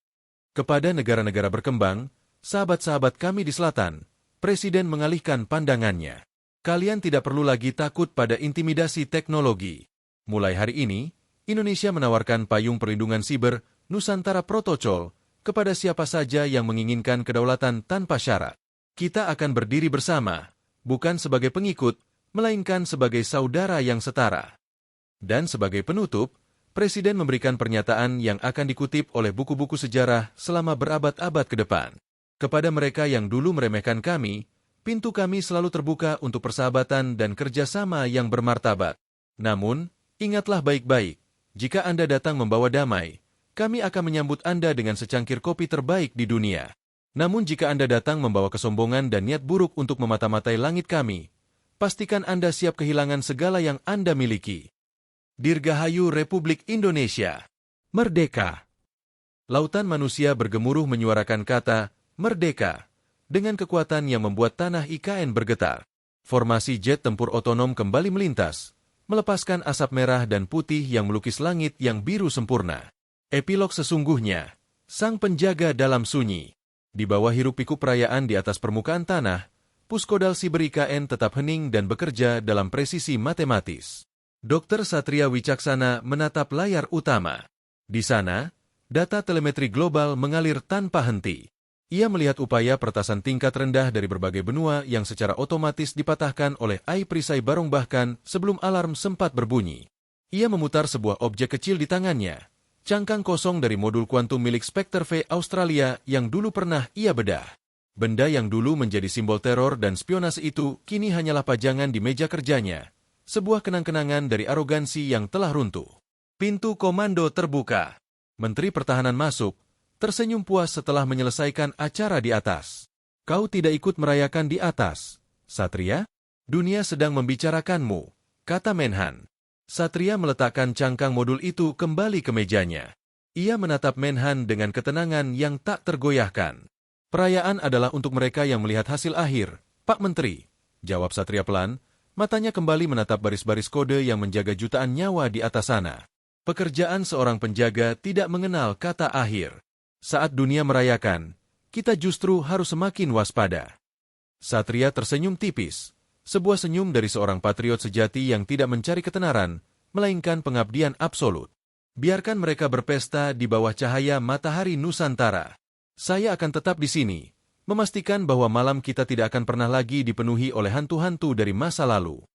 Kepada negara-negara berkembang, sahabat-sahabat kami di selatan, Presiden mengalihkan pandangannya. Kalian tidak perlu lagi takut pada intimidasi teknologi. Mulai hari ini, Indonesia menawarkan payung perlindungan siber Nusantara Protocol kepada siapa saja yang menginginkan kedaulatan tanpa syarat. Kita akan berdiri bersama, bukan sebagai pengikut, melainkan sebagai saudara yang setara. Dan sebagai penutup, Presiden memberikan pernyataan yang akan dikutip oleh buku-buku sejarah selama berabad-abad ke depan. Kepada mereka yang dulu meremehkan kami, pintu kami selalu terbuka untuk persahabatan dan kerjasama yang bermartabat. Namun, ingatlah baik-baik, jika Anda datang membawa damai, kami akan menyambut Anda dengan secangkir kopi terbaik di dunia. Namun jika Anda datang membawa kesombongan dan niat buruk untuk memata-matai langit kami, pastikan Anda siap kehilangan segala yang Anda miliki. Dirgahayu Republik Indonesia. Merdeka! Lautan manusia bergemuruh menyuarakan kata, Merdeka! Dengan kekuatan yang membuat tanah IKN bergetar. Formasi jet tempur otonom kembali melintas, melepaskan asap merah dan putih yang melukis langit yang biru sempurna. Epilog sesungguhnya, sang penjaga dalam sunyi. Di bawah hiruk-pikuk perayaan di atas permukaan tanah, Puskodal Siber IKN tetap hening dan bekerja dalam presisi matematis. Dr. Satria Wicaksana menatap layar utama. Di sana, data telemetri global mengalir tanpa henti. Ia melihat upaya peretasan tingkat rendah dari berbagai benua yang secara otomatis dipatahkan oleh AI perisai barong bahkan sebelum alarm sempat berbunyi. Ia memutar sebuah objek kecil di tangannya. Cangkang kosong dari modul kuantum milik Spectre V Australia yang dulu pernah ia bedah. Benda yang dulu menjadi simbol teror dan spionase itu kini hanyalah pajangan di meja kerjanya. Sebuah kenang-kenangan dari arogansi yang telah runtuh. Pintu komando terbuka. Menteri Pertahanan masuk, tersenyum puas setelah menyelesaikan acara di atas. Kau tidak ikut merayakan di atas, Satria? Dunia sedang membicarakanmu, kata Menhan. Satria meletakkan cangkang modul itu kembali ke mejanya. Ia menatap Menhan dengan ketenangan yang tak tergoyahkan. Perayaan adalah untuk mereka yang melihat hasil akhir, Pak Menteri, jawab Satria pelan, matanya kembali menatap baris-baris kode yang menjaga jutaan nyawa di atas sana. Pekerjaan seorang penjaga tidak mengenal kata akhir. Saat dunia merayakan, kita justru harus semakin waspada. Satria tersenyum tipis. Sebuah senyum dari seorang patriot sejati yang tidak mencari ketenaran, melainkan pengabdian absolut. Biarkan mereka berpesta di bawah cahaya matahari Nusantara. Saya akan tetap di sini, memastikan bahwa malam kita tidak akan pernah lagi dipenuhi oleh hantu-hantu dari masa lalu.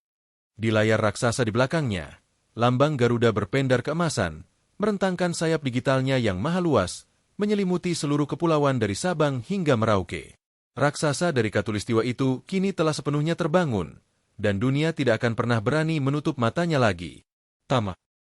Di layar raksasa di belakangnya, lambang Garuda berpendar keemasan, merentangkan sayap digitalnya yang maha luas, menyelimuti seluruh kepulauan dari Sabang hingga Merauke. Raksasa dari Katulistiwa itu kini telah sepenuhnya terbangun, dan dunia tidak akan pernah berani menutup matanya lagi. Tamat.